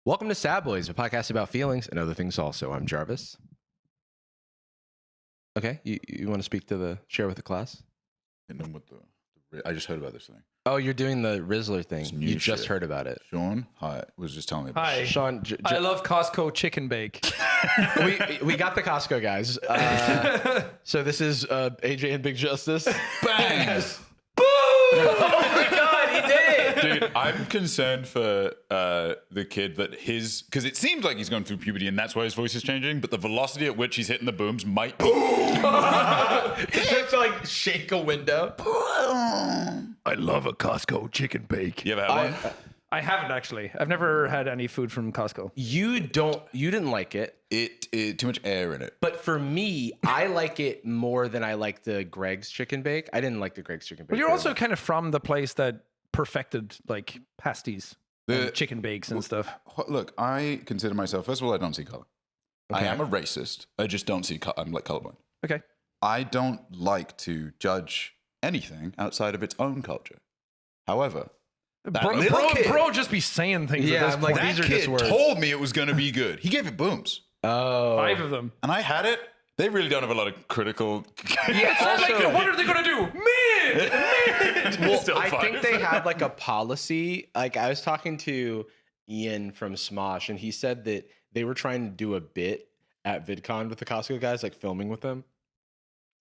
Welcome to Sad Boys, a podcast about feelings and other things also. I'm Jarvis. Okay, you want to share with the class? And then with I just heard about this thing. Oh, you're doing the Rizzler thing. You just shit. heard about it. Sean, hi, was just telling me about Hi, it. Sean, I love Costco chicken bake. we got the Costco guys. So this is AJ and Big Justice. Bang! Boom! Oh my god, he did it! Dude, I'm concerned for the kid that because it seems like he's going through puberty and that's why his voice is changing, but the velocity at which he's hitting the booms might be. He starts to like shake a window. I love a Costco chicken bake. You ever had one? I haven't actually. I've never had any food from Costco. You didn't like it. It too much air in it. But for me, I like it more than I like the Greg's chicken bake. I didn't like the Greg's chicken bake. But you're very also much. kind of from the place that perfected like pasties The- and chicken bakes and stuff. Look, I consider myself, first of all, I don't see color. Okay. I am a racist. I just don't see color. I'm like colorblind. Okay. I don't like to judge anything outside of its own culture. However, Bro, just be saying things Yeah, at this I'm like, point. these that are kid just words. told me it was going to be good. He gave it booms. Oh. 5 of them. And I had it. They really don't have a lot of critical. Yeah, Like, also- what are they gonna do? Mid! Well, Still I five. think they had like a policy. Like I was talking to Ian from Smosh, and he said that they were trying to do a bit at VidCon with the Costco guys, like filming with them,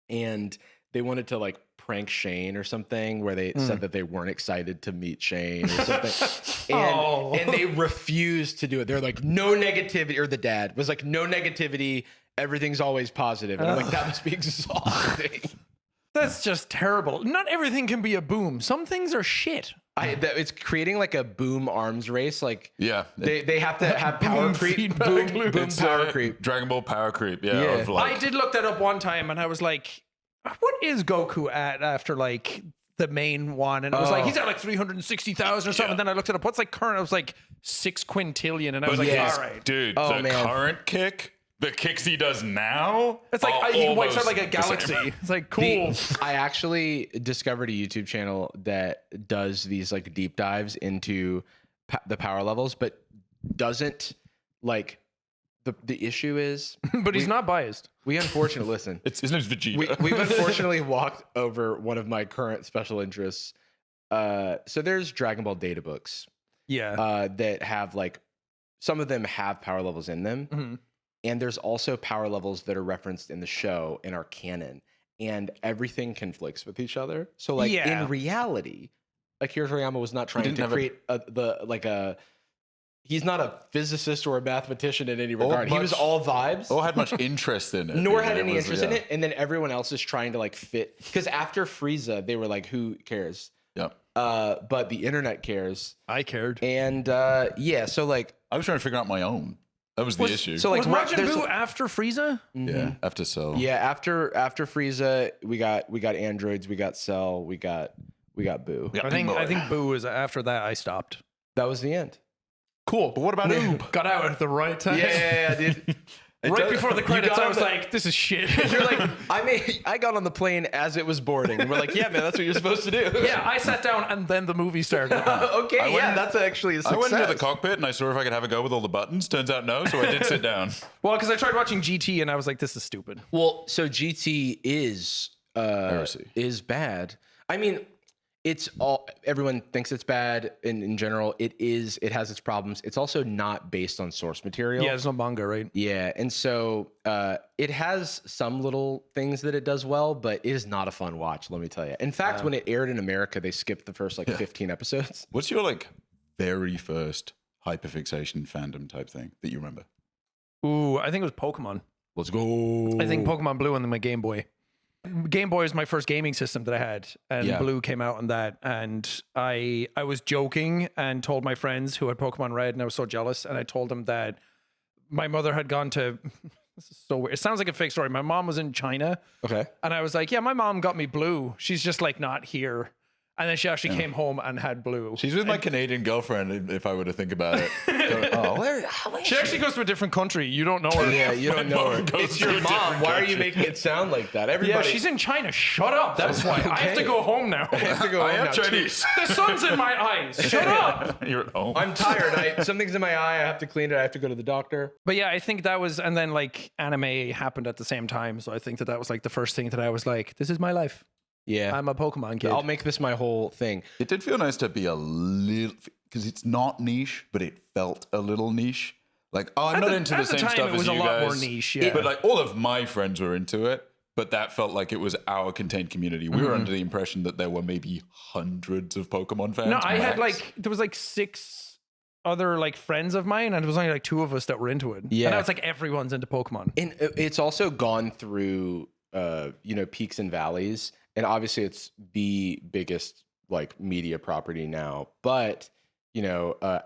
and they wanted to like prank Shane or something, where they said that they weren't excited to meet Shane or something, and they refused to do it. They're like, no negativity, or the dad was like, no negativity. Everything's always positive, and I'm like, that must be exhausting. That's just terrible. Not everything can be a boom. Some things are shit. It's creating like a boom arms race. Like Yeah. they have to have power Boom creep, feedback boom loop. It's, power creep. Dragonball power creep. Yeah. Yeah. Of like, I did look that up one time and I was like, what is Goku at after like the main one? And it was like, he's at like 360,000 or something. And then I looked it up. What's like current? I was like 6 quintillion. And I was like, yeah. all right. Dude, Oh, the man. current kick, the kicks he does now. It's like are he wipes out almost like a the same. galaxy. It's like, cool. I actually discovered a YouTube channel that does these like deep dives into the power levels, but doesn't like the issue is But he's not biased. we unfortunately listen. His name's Vegeta. We've unfortunately walked over one of my current special interests. So there's Dragon Ball data books Yeah. that have like some of them have power levels in them. Mhm. And there's also power levels that are referenced in the show and are canon, and everything conflicts with each other. So, like Yeah. in reality, Akira Toriyama was not trying didn't to have create he's not a physicist or a mathematician in any regard. He was much- all vibes. Or had much interest in it. Nor Yeah, had it any was- interest in yeah. it, and then everyone else is trying to like fit. Because after Frieza, they were like, "Who cares?" Yeah. But the internet cares, I cared. and yeah. So like, I was trying to figure out my own. That was the issue. so like, Was what- Majin there's- Buu after Frieza? yeah. After Cell. Yeah, after Frieza, we got androids, we got Cell, we got Boo. Yeah, I think Big Boy. Buu is after that I stopped. That was the end. Cool. But what about Oob? Got out at the right time. Yeah, dude. Right before the credits, got I was on the- like, this is shit. You're like, I got on the plane as it was boarding. And we're like, yeah, man, that's what you're supposed to do. yeah, I sat down and then the movie started. Okay, I yeah, went- that's actually a I success. went into the cockpit and I saw if I could have a go with all the buttons. Turns out no, so I did sit down. Well, because I tried watching GT and I was like, this is stupid. Well, so GT is Heresy. is bad. I mean, it's all everyone thinks it's bad in general. It has its problems. It's also not based on source material. Yeah, there's no manga, right? Yeah, and so it has some little things that it does well, but it is not a fun watch, let me tell you. In fact, when it aired in America, they skipped the first 15 episodes. What's your like very first hyperfixation fandom type thing that you remember? Ooh, I think it was Pokemon. Let's go. I think Pokemon Blue and then my Game Boy. Game Boy is my first gaming system that I had, and Yeah. Blue came out on that. And I was joking and told my friends who had Pokemon Red, and I was so jealous. And I told them that my mother had gone to. This is so weird. It sounds like a fake story. My mom was in China, Okay. and I was like, "Yeah, my mom got me Blue. She's just like not here." And then she actually came home and had blue. She's with my Canadian girlfriend, if I were to think about it. She actually goes to a different country. You don't know her. Yeah, you don't know her. It's your mom. Why are you making it sound like that? Everybody. Yeah, she's in China. Shut up. That's why. I have to go home now. I have to go home now. Chinese. The sun's in my eyes. Shut up. You're at home. I'm tired. Something's in my eye. I have to clean it. I have to go to the doctor. But yeah, I think that was, and then like anime happened at the same time. So I think that was like the first thing that I was like, this is my life. Yeah. I'm a Pokemon kid. I'll make this my whole thing. It did feel nice to be a little, because it's not niche, but it felt a little niche. Like, I'm not into the same stuff as you guys. It was a lot more niche, yeah. But like all of my friends were into it, but that felt like it was our contained community. We were under the impression that there were maybe hundreds of Pokemon fans. No, I had there was like 6 other like friends of mine, and there was only like 2 of us that were into it. Yeah. And now it's like everyone's into Pokemon. And it's also gone through, peaks and valleys. And obviously it's the biggest like media property now, but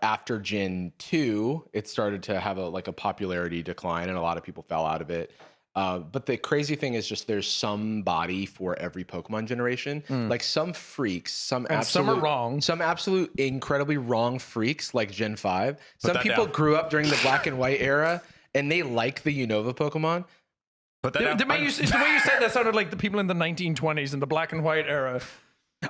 after Gen 2, it started to have a popularity decline and a lot of people fell out of it. But the crazy thing is just there's somebody for every Pokemon generation. Like some freaks, some are wrong. Some absolute incredibly wrong freaks like Gen 5. Some people grew up during the black and white era and they like the Unova Pokemon. But the way you said that sounded like the people in the 1920s in the black and white era.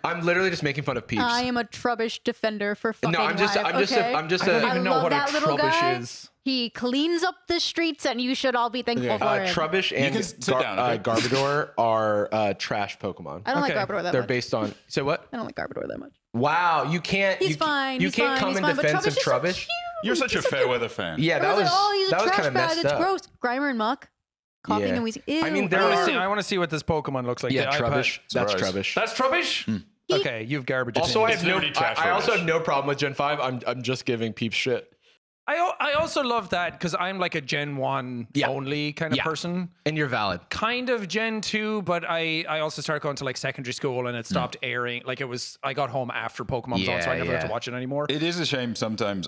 I'm literally just making fun of peeps. I am a Trubbish defender for fucking No, I'm just life, okay? I don't even know what a Trubbish is. He cleans up the streets, and you should all be thankful for him. Trubbish and Garbodor are trash Pokemon. I don't like Garbodor that much. They're based on. Say what? I don't like Garbodor that much. Wow, you can't. He's fine. You can't come in defense of Trubbish. You're such a fair weather fan. Yeah, that was kind of messed up. It's gross. Grimer and Muck. Coughing and wheezing. Ew. I mean, I want to see what this Pokemon looks like. Yeah, Trubbish. That's Trubbish. That's Trubbish? Okay, you've garbage. Also, I also have no problem with Gen 5. I'm just giving peeps shit. I also love that because I'm like a Gen 1 only kind of person. And you're valid. Kind of Gen 2, but I also started going to like secondary school and it stopped airing. Like I got home after Pokemon was on, so I never got to watch it anymore. It is a shame sometimes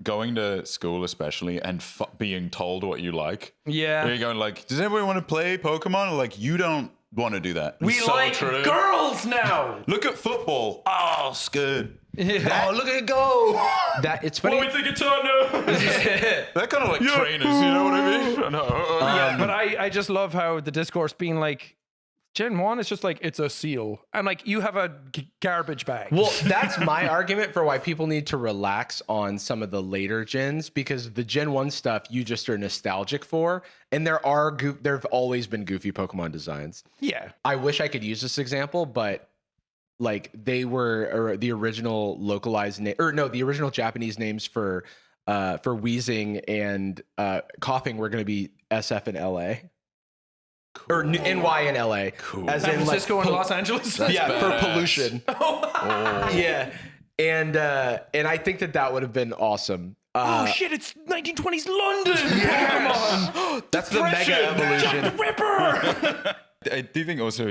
going to school especially and being told what you like. Yeah. You're going like, does everyone want to play Pokemon? Like, you don't want to do that. We like girls now. Look at football. Oh, it's good. Oh, look at it go! It's funny. What do we think it's on now? They're kind of like trainers, you know what I mean? Yeah, but I just love how the discourse being like, Gen 1 is just like, it's a seal. And like, you have a garbage bag. Well, that's my argument for why people need to relax on some of the later gens, because the Gen 1 stuff you just are nostalgic for. And there have always been goofy Pokemon designs. Yeah. I wish I could use this example, but like they were the original localized name, the original Japanese names for wheezing and coughing were going to be SF in LA. Cool. Or NY in LA. Cool. As San in Francisco and Los Angeles? Yeah, for pollution. Yeah. And I think that would have been awesome. Oh shit, it's 1920s London! Yes! That's the mega evolution. Jack the Ripper! I do think also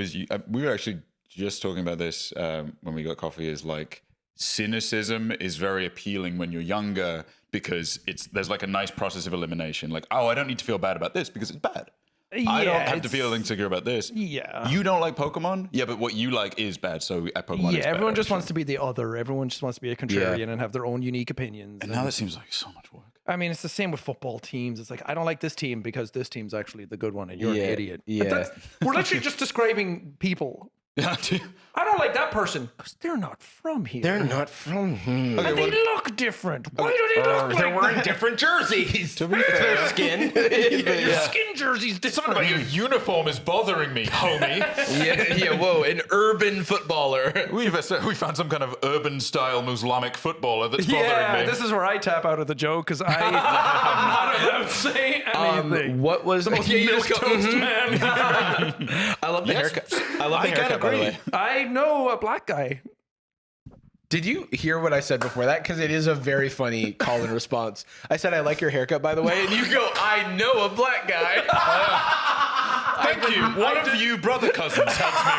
we were actually just talking about this when we got coffee, is like cynicism is very appealing when you're younger because there's like a nice process of elimination. Like, oh, I don't need to feel bad about this because it's bad. Yeah, I don't have to feel insecure about this. Yeah. You don't like Pokemon? Yeah, but what you like is bad, so at Pokemon is bad. Everyone just wants to be the other. Everyone just wants to be a contrarian and have their own unique opinions. And now that seems like so much work. I mean, it's the same with football teams. It's like, I don't like this team because this team's actually the good one and you're an idiot. Yeah. We're literally just describing people. I don't like that person because they're not from here. They're not from here. And they look different. Why do they look like they're wearing that? different jerseys. To be fair, their skin. Your skin jersey's different. Something about your uniform is bothering me, homie. Whoa, an urban footballer. We found some kind of urban style Muslimic footballer that's bothering me. This is where I tap out of the joke because I'm not allowed to say anything. What was the most milquetoast man? I love the haircut. I love the haircut, by the way. I know a black guy. Did you hear what I said before that? Because it is a very funny call and response. I said, I like your haircut, by the way. And you go, I know a black guy. Thank you. One of you brother cousins helped me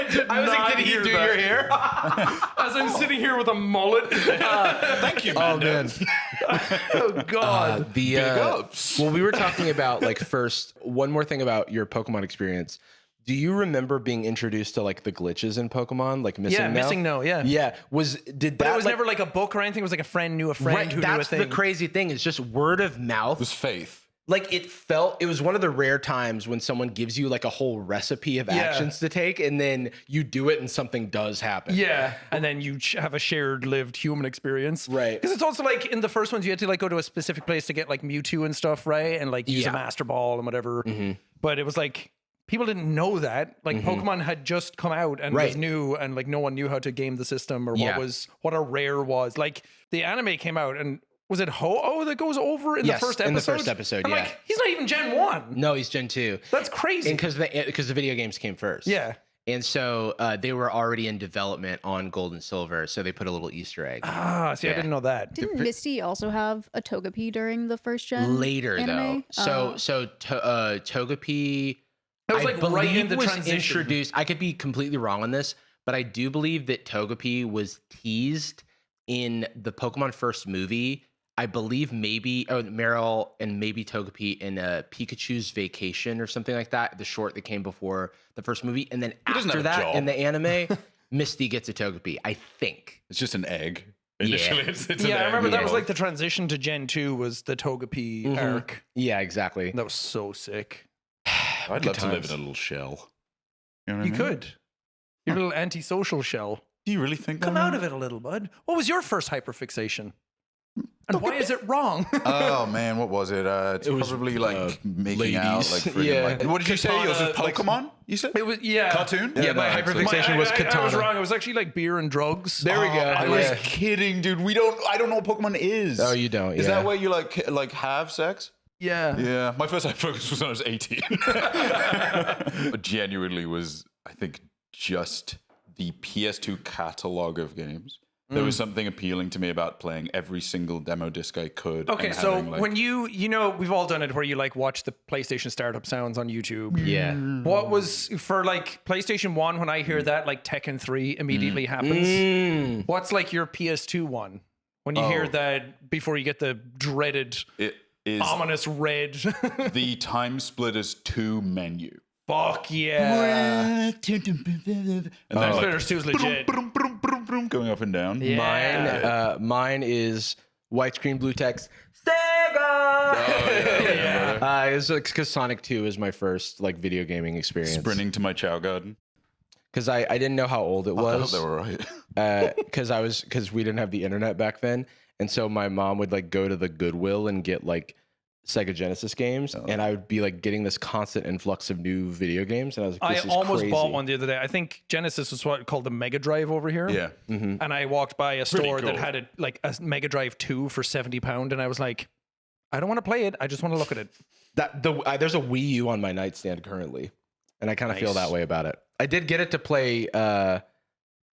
with it. I was like, did he do your hair? As I'm sitting here with a mullet. Thank you, man. Oh, man. Oh, God. Well, we were talking about, like, first, one more thing about your Pokemon experience. Do you remember being introduced to like the glitches in Pokemon, like Missing No? Missing No, yeah. Yeah. But it was never like a book or anything. It was like a friend knew a friend who knew a that's thing. the crazy thing. It's just word of mouth. It was faith. Like it was one of the rare times when someone gives you like a whole recipe of actions to take, and then you do it and something does happen. Yeah, and then you have a shared lived human experience. Right. Because it's also like in the first ones, you had to like go to a specific place to get like Mewtwo and stuff, right? And like use a Master Ball and whatever. But it was like, people didn't know that. Like Pokemon had just come out and was new, and like no one knew how to game the system or what a rare was. Like the anime came out, and was it Ho-Oh that goes over in the first episode? In the first episode, I'm like, he's not even Gen 1. No, he's Gen 2. That's crazy. Because the video games came first. Yeah. And so they were already in development on Gold and Silver, so they put a little Easter egg. I didn't know that. Didn't Misty also have a Togepi during the first gen? Later, anime? though. Togepi... That was like right in the was transition. Introduced. I could be completely wrong on this, but I do believe that Togepi was teased in the Pokemon first movie. I believe maybe Meryl and maybe Togepi in Pikachu's Vacation or something like that, the short that came before the first movie. And then after that, in the anime, Misty gets a Togepi, I think. It's just an egg. Initially, Yeah. it's an I egg. remember that was like the transition to Gen 2 was the Togepi arc. Yeah, exactly. That was so sick. I'd Good love to live times. in a little shell. You know what I You mean? could. Your little antisocial shell. Do you really think Come that? out of it a little, bud. What was your first hyperfixation? And why is it wrong? Oh man, what was it? It's It was, probably like making ladies. out, like friggin' Yeah. like, what did you say? Yours was Katana, like- Pokemon? You said It was cartoon? Yeah, my no, hyperfixation was I was Katana. wrong. It was actually like beer and drugs. There we go. I Yeah. was kidding, dude. I don't know what Pokemon is. Oh, you don't? Is Yeah. that where you like have sex? Yeah. Yeah, my first focus was when I was 18. But genuinely was, I think, just the PS2 catalog of games. There was something appealing to me about playing every single demo disc I could. Okay, and so having, like, when you know, we've all done it where you like watch the PlayStation startup sounds on YouTube. Yeah. What was for like PlayStation 1 when I hear that, like Tekken 3 immediately happens? What's like your PS2 one? When you hear that before you get the dreaded it is ominous red. the Time Splitters 2 menu. Fuck yeah. And then Time like, Splitters 2 is legit. going up and down. Yeah. Mine is white screen, blue text. Sega. Yeah. It's because Sonic 2 is my first like video gaming experience. Sprinting to my Chow Garden. Because I didn't know how old it I hope was. they were right. Because we didn't have the internet back then, and so my mom would like go to the Goodwill and get like Sega Genesis games, and I would be like getting this constant influx of new video games, and I was like, this I is almost crazy. bought one the other day. I think Genesis was what called the Mega Drive over here. Yeah. And I walked by a store that cool. had like a Mega Drive 2 for £70, and I was like, I don't want to play it. I just want to look at it. There's a Wii U on my nightstand currently, and I kind of feel that way about it. I did get it to play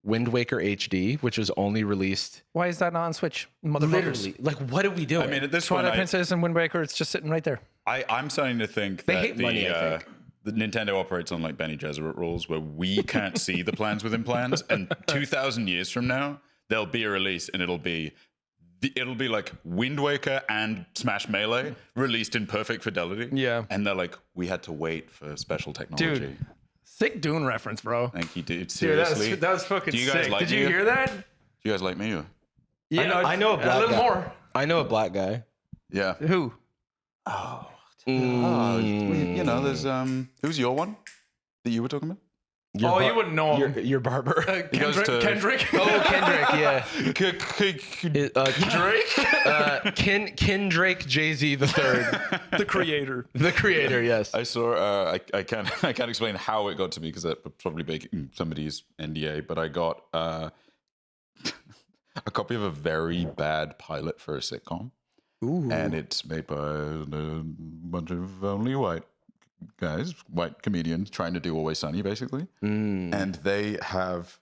Wind Waker HD, which was only released Why is that not on Switch? Motherfuckers. literally. Like, what are we doing? I mean, at this point, Twilight Princess and Wind Waker, it's just sitting right there. I'm starting to think They that hate money, I think. the Nintendo operates on like Benny Gesserit rules, where we can't see the plans within plans, and 2,000 years from now, there'll be a release, and it'll be like Wind Waker and Smash Melee released in perfect fidelity. Yeah. And they're like, we had to wait for special technology. Dude, sick Dune reference, bro. Thank you, dude. Dude, Seriously. that was fucking Do you guys sick. like Did you me? hear that? Do you guys like me? Or? Yeah, I know a black little guy. more. I know a black guy. Yeah. Who? You know, there's who's your one that you were talking about? You wouldn't know him. Your barber. He goes to- Kendrick. Oh, Kendrick, yeah. Drake. Kendrick Jay-Z the third, the creator. the creator. Yes. I saw. I can't explain how it got to me because that would probably break somebody's NDA. But I got a copy of a very bad pilot for a sitcom, and it's made by a bunch of only white guys, white comedians trying to do Always Sunny, basically. And they have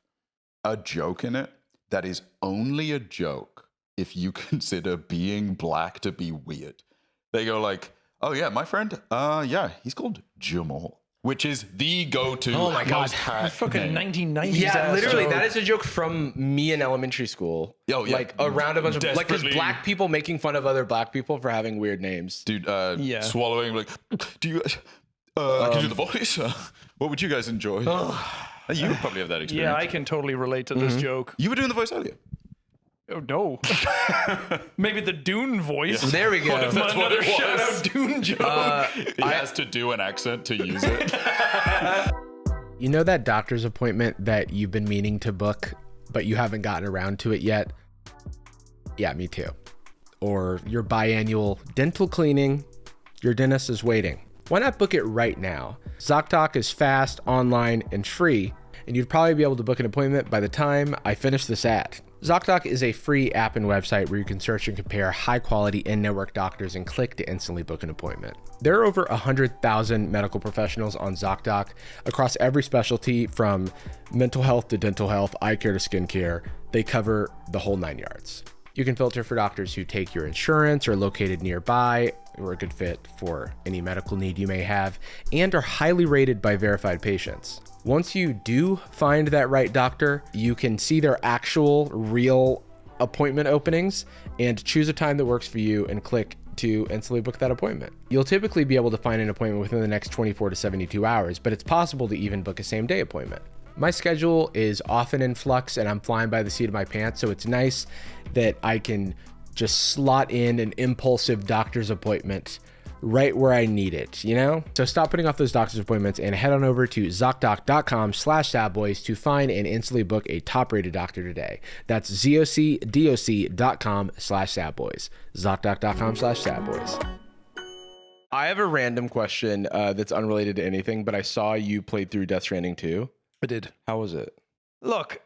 a joke in it that is only a joke if you consider being black to be weird. They go like, "Oh yeah, my friend, yeah, he's called Jamal," which is the go-to. Oh my God. most hack Fucking name. 1990s. Yeah, ass literally, joke. that is a joke from me in elementary school. Oh, yeah. Like around a bunch of like, because Desperately. black people making fun of other black people for having weird names. Dude, Yeah. swallowing like, do you? I can do the voice. What would you guys enjoy? You would probably have that experience. Yeah, I can totally relate to this joke. You were doing the voice earlier. Oh, no. Maybe the Dune voice. There we go. What if that's what it was? Shout out Dune joke. He has to do an accent to use it. You know that doctor's appointment that you've been meaning to book, but you haven't gotten around to it yet? Yeah, me too. Or your biannual dental cleaning, your dentist is waiting. Why not book it right now? Zocdoc is fast, online, and free, and you'd probably be able to book an appointment by the time I finish this ad. Zocdoc is a free app and website where you can search and compare high-quality in-network doctors and click to instantly book an appointment. There are over 100,000 medical professionals on Zocdoc across every specialty from mental health to dental health, eye care to skincare. They cover the whole 9 yards. You can filter for doctors who take your insurance, are located nearby, who are a good fit for any medical need you may have, and are highly rated by verified patients. Once you do find that right doctor, you can see their actual real appointment openings and choose a time that works for you and click to instantly book that appointment. You'll typically be able to find an appointment within the next 24 to 72 hours, but it's possible to even book a same day appointment. My schedule is often in flux and I'm flying by the seat of my pants, so it's nice that I can just slot in an impulsive doctor's appointment right where I need it, you know? So stop putting off those doctor's appointments and head on over to Zocdoc.com/sadboys to find and instantly book a top-rated doctor today. That's ZocDoc.com/sadboys. Zocdoc.com/sadboys. I have a random question that's unrelated to anything, but I saw you played through Death Stranding 2. I did. How was it? Look,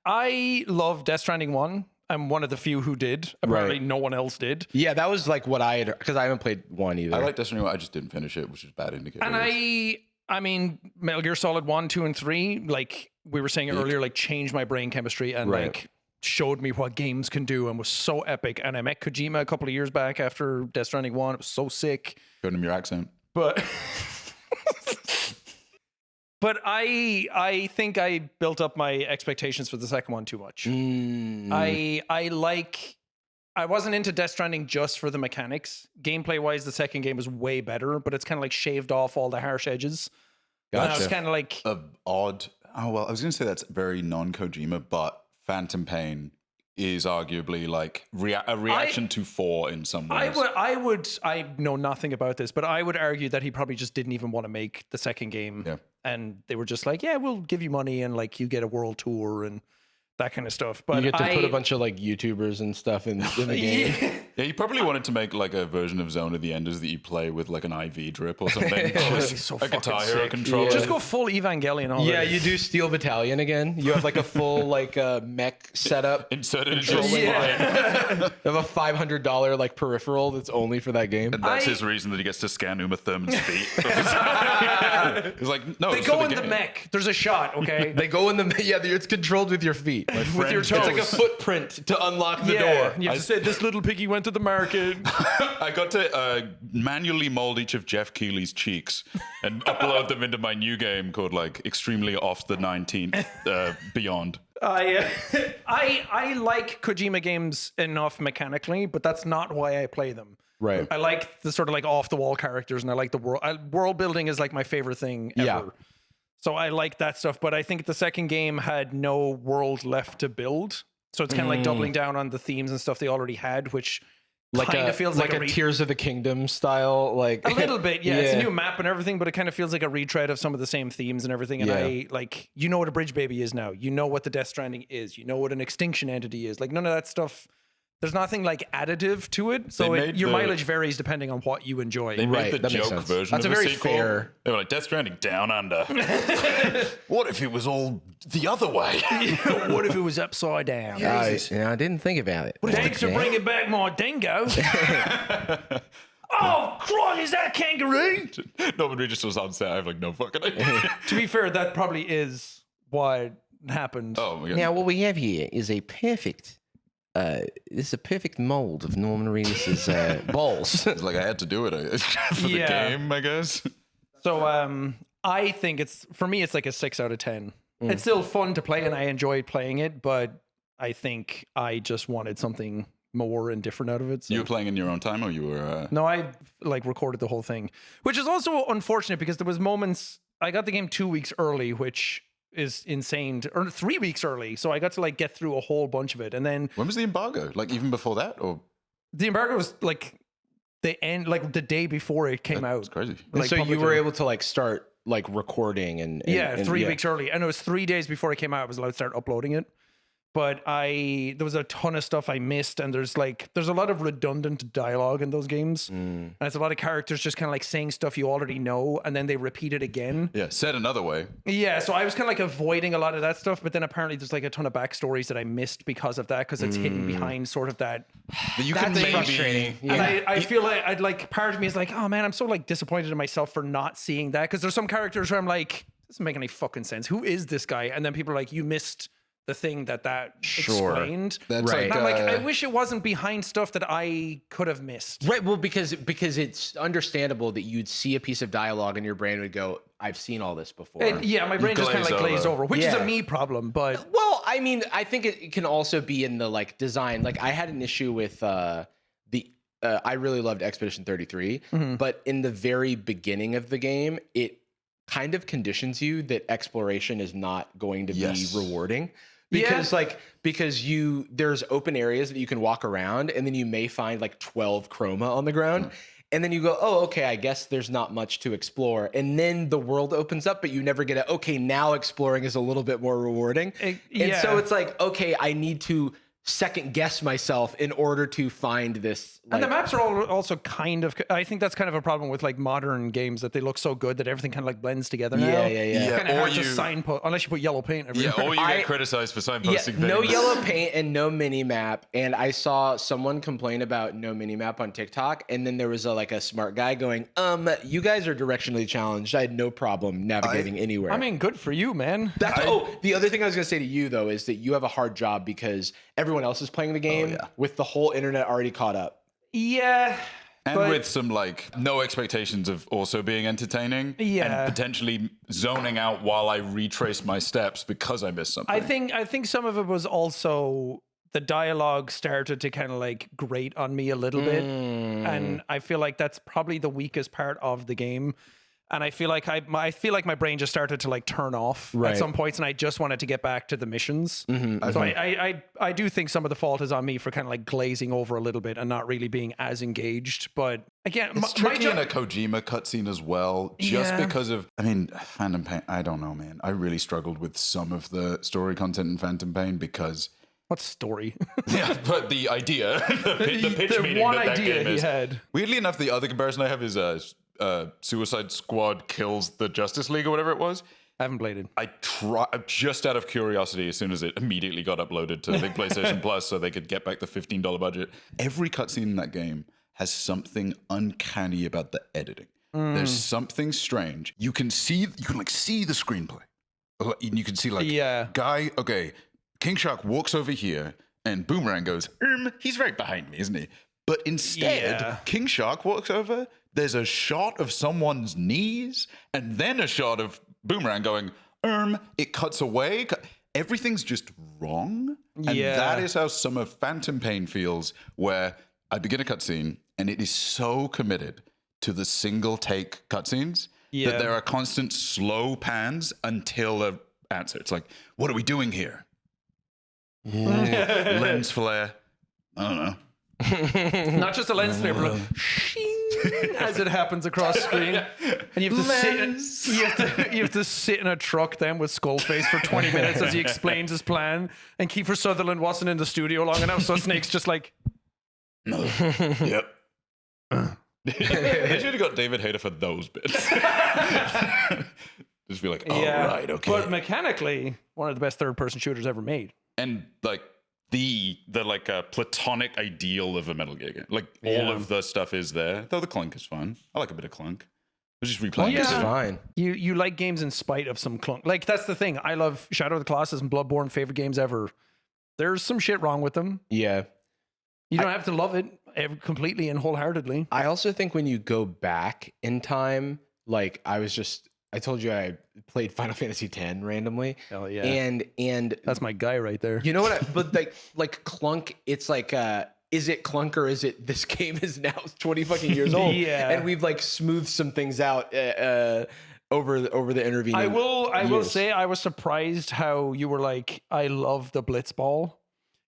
I love Death Stranding 1. I'm one of the few who did. Apparently, no one else did. Yeah, that was like what I had, because I haven't played 1 either. I like Destiny 1. I just didn't finish it, which is bad indicator. And I mean, Metal Gear Solid 1, 2, and 3, like we were saying earlier, like changed my brain chemistry and like showed me what games can do and was so epic. And I met Kojima a couple of years back after Death Stranding 1. It was so sick. Showed him your accent. But but I think I built up my expectations for the second one too much. I wasn't into Death Stranding just for the mechanics. Gameplay wise, the second game is way better, but it's kind of like shaved off all the harsh edges. Gotcha. It's kind of like Odd. Oh, well, I was going to say that's very non-Kojima, but Phantom Pain is arguably like a reaction to 4 in some ways. I know nothing about this, but I would argue that he probably just didn't even want to make the second game. Yeah. And they were just like, yeah, we'll give you money and like you get a world tour and that kind of stuff. But you get to put a bunch of like YouTubers and stuff in the game. Yeah, you probably wanted to make like a version of Zone of the Enders that you play with like an IV drip or something. So a Guitar Hero sick. controller. Just go full Evangelion already. Yeah, you do Steel Battalion again. You have like a full like mech setup. Insert it into a You line. have a $500 like peripheral that's only for that game. And that's his reason that he gets to scan Uma Thurman's feet. He's like, no, They it's go for in the game. mech. There's a shot, okay? They go in the it's controlled with your feet. With your toes. It's like a footprint to unlock the yeah, door. you have to say, this little piggy went to the market. I got to manually mold each of Jeff Keighley's cheeks and upload them into my new game called like Extremely Off the 19th Beyond. I like Kojima games enough mechanically, but that's not why I play them. Right. I like the sort of like off the wall characters, and I like the world building is like my favorite thing ever. Yeah. So I like that stuff, but I think the second game had no world left to build. So it's kind of like doubling down on the themes and stuff they already had, which kind of feels like a Tears of the Kingdom style, like a little bit. Yeah, it's a new map and everything, but it kind of feels like a retread of some of the same themes and everything. And I like, you know what a bridge baby is now. You know what the Death Stranding is. You know what an extinction entity is. Like none of that stuff. There's nothing like additive to it, so your mileage varies depending on what you enjoy. They made Right, the that makes joke sense. version That's of a very sequel. fair- They were like, Death Stranding Down Under. What if it was all the other way? What if it was upside down? I didn't think about it. Thanks for bringing back my dingo. Oh, Christ, is that a kangaroo? Nobody just was on set. I have like no fucking idea. To be fair, that probably is what happened. Oh my god. Now, what we have here is a perfect mold of Norman Reedus's balls. It's like I had to do it for the game, I guess. So I think for me, it's like a 6 out of 10. It's still fun to play and I enjoyed playing it, but I think I just wanted something more and different out of it. So. You were playing in your own time, or you were? No, I like recorded the whole thing, which is also unfortunate because there was moments I got the game 2 weeks early, which is insane, or 3 weeks early. So I got to like get through a whole bunch of it. And then When was the embargo? Like even before that, or the embargo was like the end, like the day before it came out. it's crazy. Like, so you publicly. were able to like start like recording and Yeah, 3 yeah. weeks early. And it was 3 days before it came out, I was allowed to start uploading it. But there was a ton of stuff I missed, and there's a lot of redundant dialogue in those games. And it's a lot of characters just kind of like saying stuff you already know, and then they repeat it again. Yeah, said another way. Yeah, so I was kind of like avoiding a lot of that stuff, but then apparently there's like a ton of backstories that I missed because of that, because it's hidden behind sort of that. But you can That's maybe frustrating. And I feel like I'd like, part of me is like, oh man, I'm so like disappointed in myself for not seeing that, because there's some characters where I'm like, this doesn't make any fucking sense. Who is this guy? And then people are like, you missed the thing that explained. That's Right. And I'm like, I wish it wasn't behind stuff that I could have missed. Right. Well, because it's understandable that you'd see a piece of dialogue and your brain would go, I've seen all this before. And yeah, my brain just kind of like glaze glazed over. over, which is Yeah. a me problem, but Well, I mean, I think it can also be in the like design. Like I had an issue with I really loved Expedition 33, but in the very beginning of the game, it kind of conditions you that exploration is not going to Yes. be rewarding. Because there's open areas that you can walk around, and then you may find like 12 chroma on the ground. And then you go, oh, okay, I guess there's not much to explore. And then the world opens up, but you never get okay, now exploring is a little bit more rewarding. And so it's like, okay, I need to second guess myself in order to find this. and the maps are all also kind of, I think that's kind of a problem with like modern games, that they look so good that everything kind of like blends together now. Yeah. Yeah, Kind of or hard to you- signpost, unless you put yellow paint everywhere. Yeah, or you get criticized for signposting no things. yellow paint and no mini map. And I saw someone complain about no mini map on TikTok, and then there was a smart guy going, you guys are directionally challenged. I had no problem navigating anywhere. I mean, good for you, man. The other thing I was gonna say to you though is that you have a hard job because everyone else is playing the game with the whole internet already caught up. Yeah. And but- with some like no expectations of also being entertaining. Yeah. And potentially zoning out while I retrace my steps because I missed something. I think some of it was also the dialogue started to kind of like grate on me a little bit, and I feel like that's probably the weakest part of the game. And I feel like I feel like my brain just started to like turn off at some points, and I just wanted to get back to the missions. So I do think some of the fault is on me for kind of like glazing over a little bit and not really being as engaged. But again, It's tricky in a Kojima cutscene as well, just because of, I mean, Phantom Pain, I don't know, man. I really struggled with some of the story content in Phantom Pain because... what story? Yeah, but the idea, the pitch meeting one that idea game he is. had. Weirdly enough, the other comparison I have is Suicide Squad kills the Justice League or whatever it was. I haven't played it. I tried just out of curiosity as soon as it immediately got uploaded to the PlayStation Plus so they could get back the $15 budget. Every cutscene in that game has something uncanny about the editing. There's something strange. You can see the screenplay. You can see guy, okay, King Shark walks over here and Boomerang goes, he's right behind me, isn't he? But instead, King Shark walks over, there's a shot of someone's knees, and then a shot of Boomerang going, it cuts away. Everything's just wrong. And that is how some of Phantom Pain feels, where I begin a cutscene, and it is so committed to the single take cutscenes that there are constant slow pans until an answer. It's like, what are we doing here? Lens flare. I don't know. Not just a lens flare, but like, shing, as it happens across screen, and you have to sit in a truck then with Skullface for 20 minutes as he explains his plan. And Kiefer Sutherland wasn't in the studio long enough, so Snake's just like, No. Yep. They should have got David Hayter for those bits. Just be like, right, okay. But mechanically, one of the best third-person shooters ever made. And like the like platonic ideal of a Metal Gear game. Like all of the stuff is there. Though the clunk is fun. I like a bit of clunk. I was just replaying It's it. fine. You like games in spite of some clunk. Like, that's the thing. I love Shadow of the Colossus and Bloodborne, favorite games ever. There's some shit wrong with them. Yeah. You don't have to love it completely and wholeheartedly. I also think when you go back in time, like I told you I played Final Fantasy X randomly. Hell yeah. And That's my guy right there. you know what? But like Clunk, it's like, is it Clunk or is it this game is now 20 fucking years old? Yeah. And we've like smoothed some things out over the intervening. I will years. say I was surprised how you were like, I love the Blitzball.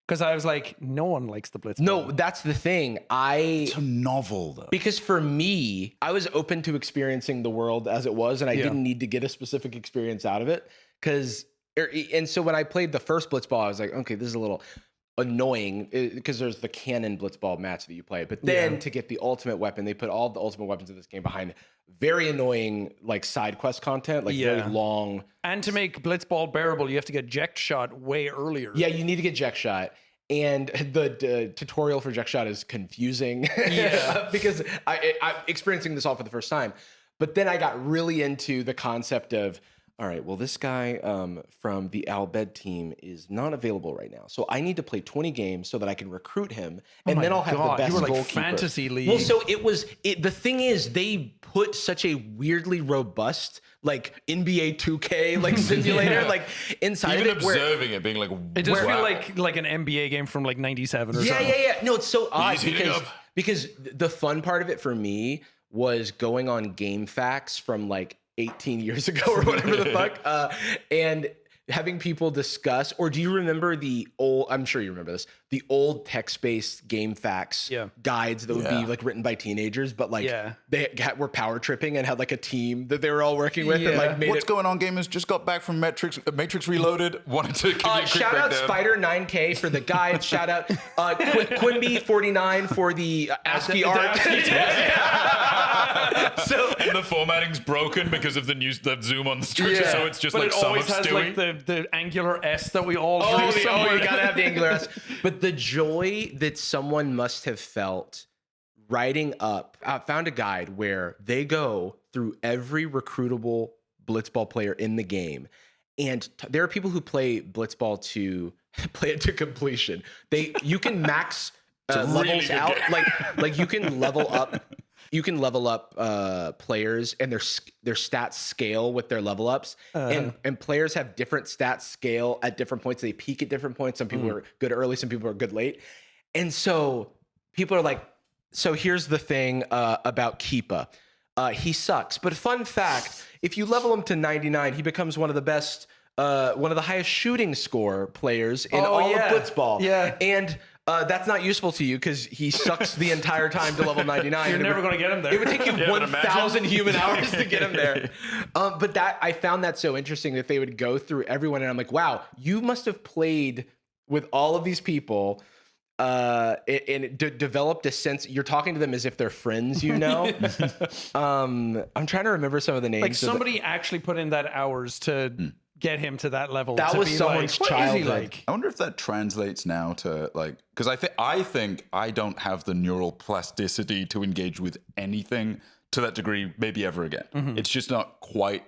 Because I was like, no one likes the Blitzball. No, that's the thing. It's a novel, though. Because for me, I was open to experiencing the world as it was, and I didn't need to get a specific experience out of it. And so when I played the first Blitzball, I was like, okay, this is a little annoying because there's the canon Blitzball match that you play. But then to get the ultimate weapon, they put all the ultimate weapons of this game behind very annoying like side quest content, like very long. And to make Blitzball bearable, you have to get Ject Shot way earlier. Yeah, you need to get Ject Shot. And the tutorial for Ject Shot is confusing because I'm experiencing this all for the first time. But then I got really into the concept of, all right, well, this guy from the Blvd team is not available right now. So I need to play 20 games so that I can recruit him. And then I'll have the best you were like goalkeeper. fantasy league. Well, so the thing is, they put such a weirdly robust, like NBA 2K, like simulator, like inside Even of it. observing it, being like, it does wow. feel like an NBA game from like 97 or something. Yeah. No, it's so odd He's heating up. because the fun part of it for me was going on Game Facts from like 18 years ago or whatever the fuck, and having people discuss, or do you remember the old, I'm sure you remember this, the old text-based Game Facts guides that would be like written by teenagers, but like they were power tripping and had like a team that they were all working with and like made What's going on, gamers? Just got back from Matrix Reloaded. Wanted to give you a quick shout out breakdown. Spider 9K for the guide. Shout out Quimby 49 for the ASCII art. So and the formatting's broken because of the zoom on the structure, so it's just but like it some always of has Stewie. like the angular S that we all drew You somewhere. gotta have the angular S. But the joy that someone must have felt writing up, I found a guide where they go through every recruitable Blitzball player in the game. And there are people who play Blitzball to play it to completion. You can max levels really good out, game. like you can level up. You can level up players and their stats scale with their level ups. And players have different stats scale at different points. They peak at different points. Some people are good early, some people are good late. And so people are like, so here's the thing about Keepa. He sucks. But fun fact, if you level him to 99, he becomes one of the best, one of the highest shooting score players in all of Blitzball. Yeah. And that's not useful to you because he sucks the entire time to level 99. You're never going to get him there. It would take you 1,000 human hours to get him there. But I found that so interesting that they would go through everyone. And I'm like, wow, you must have played with all of these people and it developed a sense. You're talking to them as if they're friends, you know? I'm trying to remember some of the names. Like somebody actually put in that hours to get him to that level. That to was be someone's like, what is he childhood. like? I wonder if that translates now to like, because I think I don't have the neural plasticity to engage with anything to that degree, maybe ever again. It's just not quite.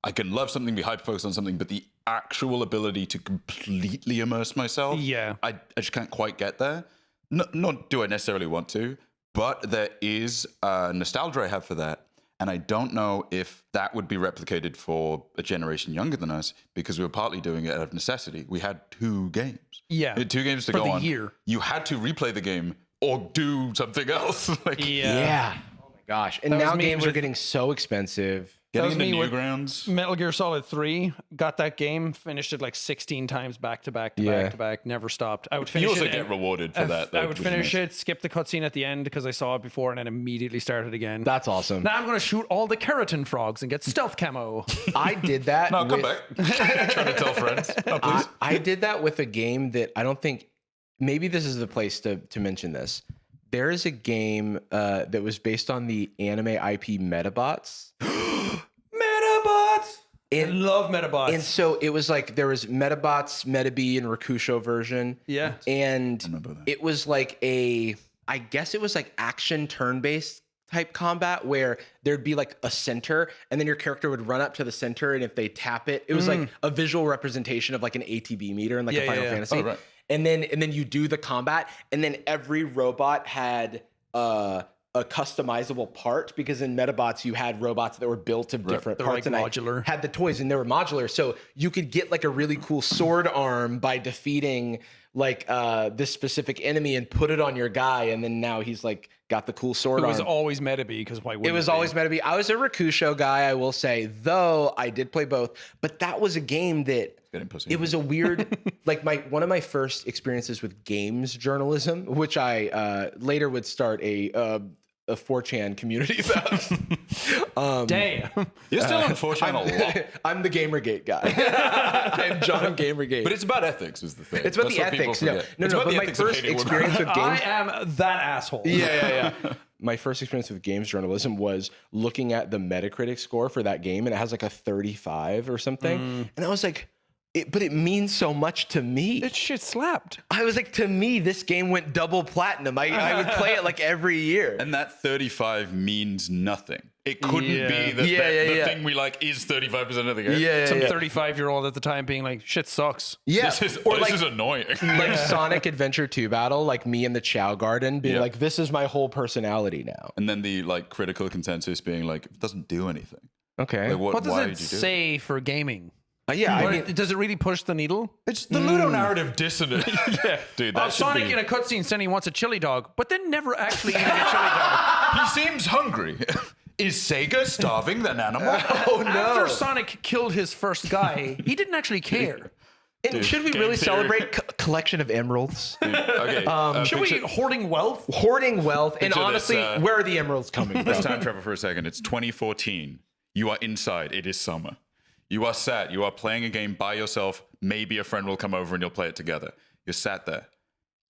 I can love something, be hyper focused on something, but the actual ability to completely immerse myself, I just can't quite get there. Not do I necessarily want to, but there is nostalgia I have for that. And I don't know if that would be replicated for a generation younger than us because we were partly doing it out of necessity. We had 2 games. Yeah. We had 2 games to For go the on. year. You had to replay the game or do something else. Like, Yeah. Oh my gosh. And That was now me games are with- getting so expensive. getting was into me new with- grounds. Metal Gear Solid 3, got that game, finished it like 16 times back to back to back to back, never stopped. I would finish You also it. get and- rewarded for that. I though, would which is finish nice. it, skip the cutscene at the end because I saw it before, and then immediately started again. That's awesome. Now I'm going to shoot all the keratin frogs and get stealth camo. I did that. No, come with- back. Trying to tell friends. No, please. I did that with a game that I don't think, maybe this is the place to mention this. There is a game that was based on the anime IP Metabots. Metabots! I And, love Metabots. and so it was like there was Metabots, Metabee, and Rakusho version. Yeah. And remember that. it was like I guess it was like action turn-based type combat where there'd be like a center and then your character would run up to the center, and if they tap it, it was like a visual representation of like an ATB meter in like a Final Fantasy. Oh, right. And then you do the combat, and then every robot had a customizable part, because in Metabots you had robots that were built of different They're parts, like and modular. I had the toys and they were modular, so you could get like a really cool sword arm by defeating like this specific enemy and put it on your guy, and then now he's like got the cool sword It on. was always meta B because why wouldn't It was always meant to be. I was a Rakusho guy, I will say, though I did play both. But that was a game that it was a weird, like one of my first experiences with games journalism, which I later would start a 4chan community about. Damn. You're still on 4chan a lot. I'm the Gamergate guy. I'm John Gamergate. But it's about ethics is the thing. It's about That's the what people ethics. No, forget. no, It's no. about But the my ethics of first hating women. experience with games. I am that asshole. Yeah. My first experience with games journalism was looking at the Metacritic score for that game, and it has like a 35 or something. And I was like, but it means so much to me. That shit slapped. I was like, to me, this game went double platinum. I would play it like every year. And that 35 means nothing. It couldn't be that the thing we like is 35% of the game. Some 35-year-old at the time being like, shit sucks. Yeah. This like, is annoying. like Sonic Adventure 2 battle, like me in the Chow Garden being like, this is my whole personality now. And then the like critical consensus being like, it doesn't do anything. Okay. Like, What why does did it you do say for gaming? I mean, Does it really push the needle? It's the ludonarrative dissonance. Dude, that should Sonic be... in a cutscene saying he wants a chili dog, but then never actually eating a chili dog. He seems hungry. Is Sega starving an animal? oh no. After Sonic killed his first guy, he didn't actually care. And should we game really theory. celebrate collection of emeralds? Okay. Should we hoarding wealth? Hoarding wealth. And Picture honestly, this, where are the emeralds coming from? Let's time travel for a second. It's 2014. You are inside. It is summer. You are sat. You are playing a game by yourself. Maybe a friend will come over and you'll play it together. You're sat there.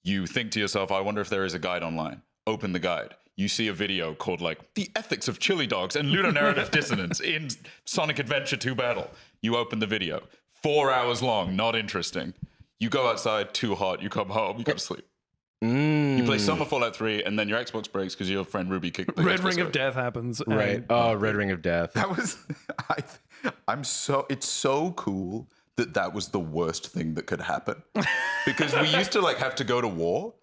You think to yourself, I wonder if there is a guide online. Open the guide. You see a video called like The Ethics of Chili Dogs and Ludonarrative Dissonance in Sonic Adventure 2 Battle. You open the video. 4 hours long. Not interesting. You go outside. Too hot. You come home. You go to sleep. You play Summer Fallout 3 and then your Xbox breaks because your friend Ruby kicked the Red Xbox Ring of out. Death happens. Right. and- Oh, Red Ring of Death. That was, it's so cool that was the worst thing that could happen. Because we used to like have to go to war.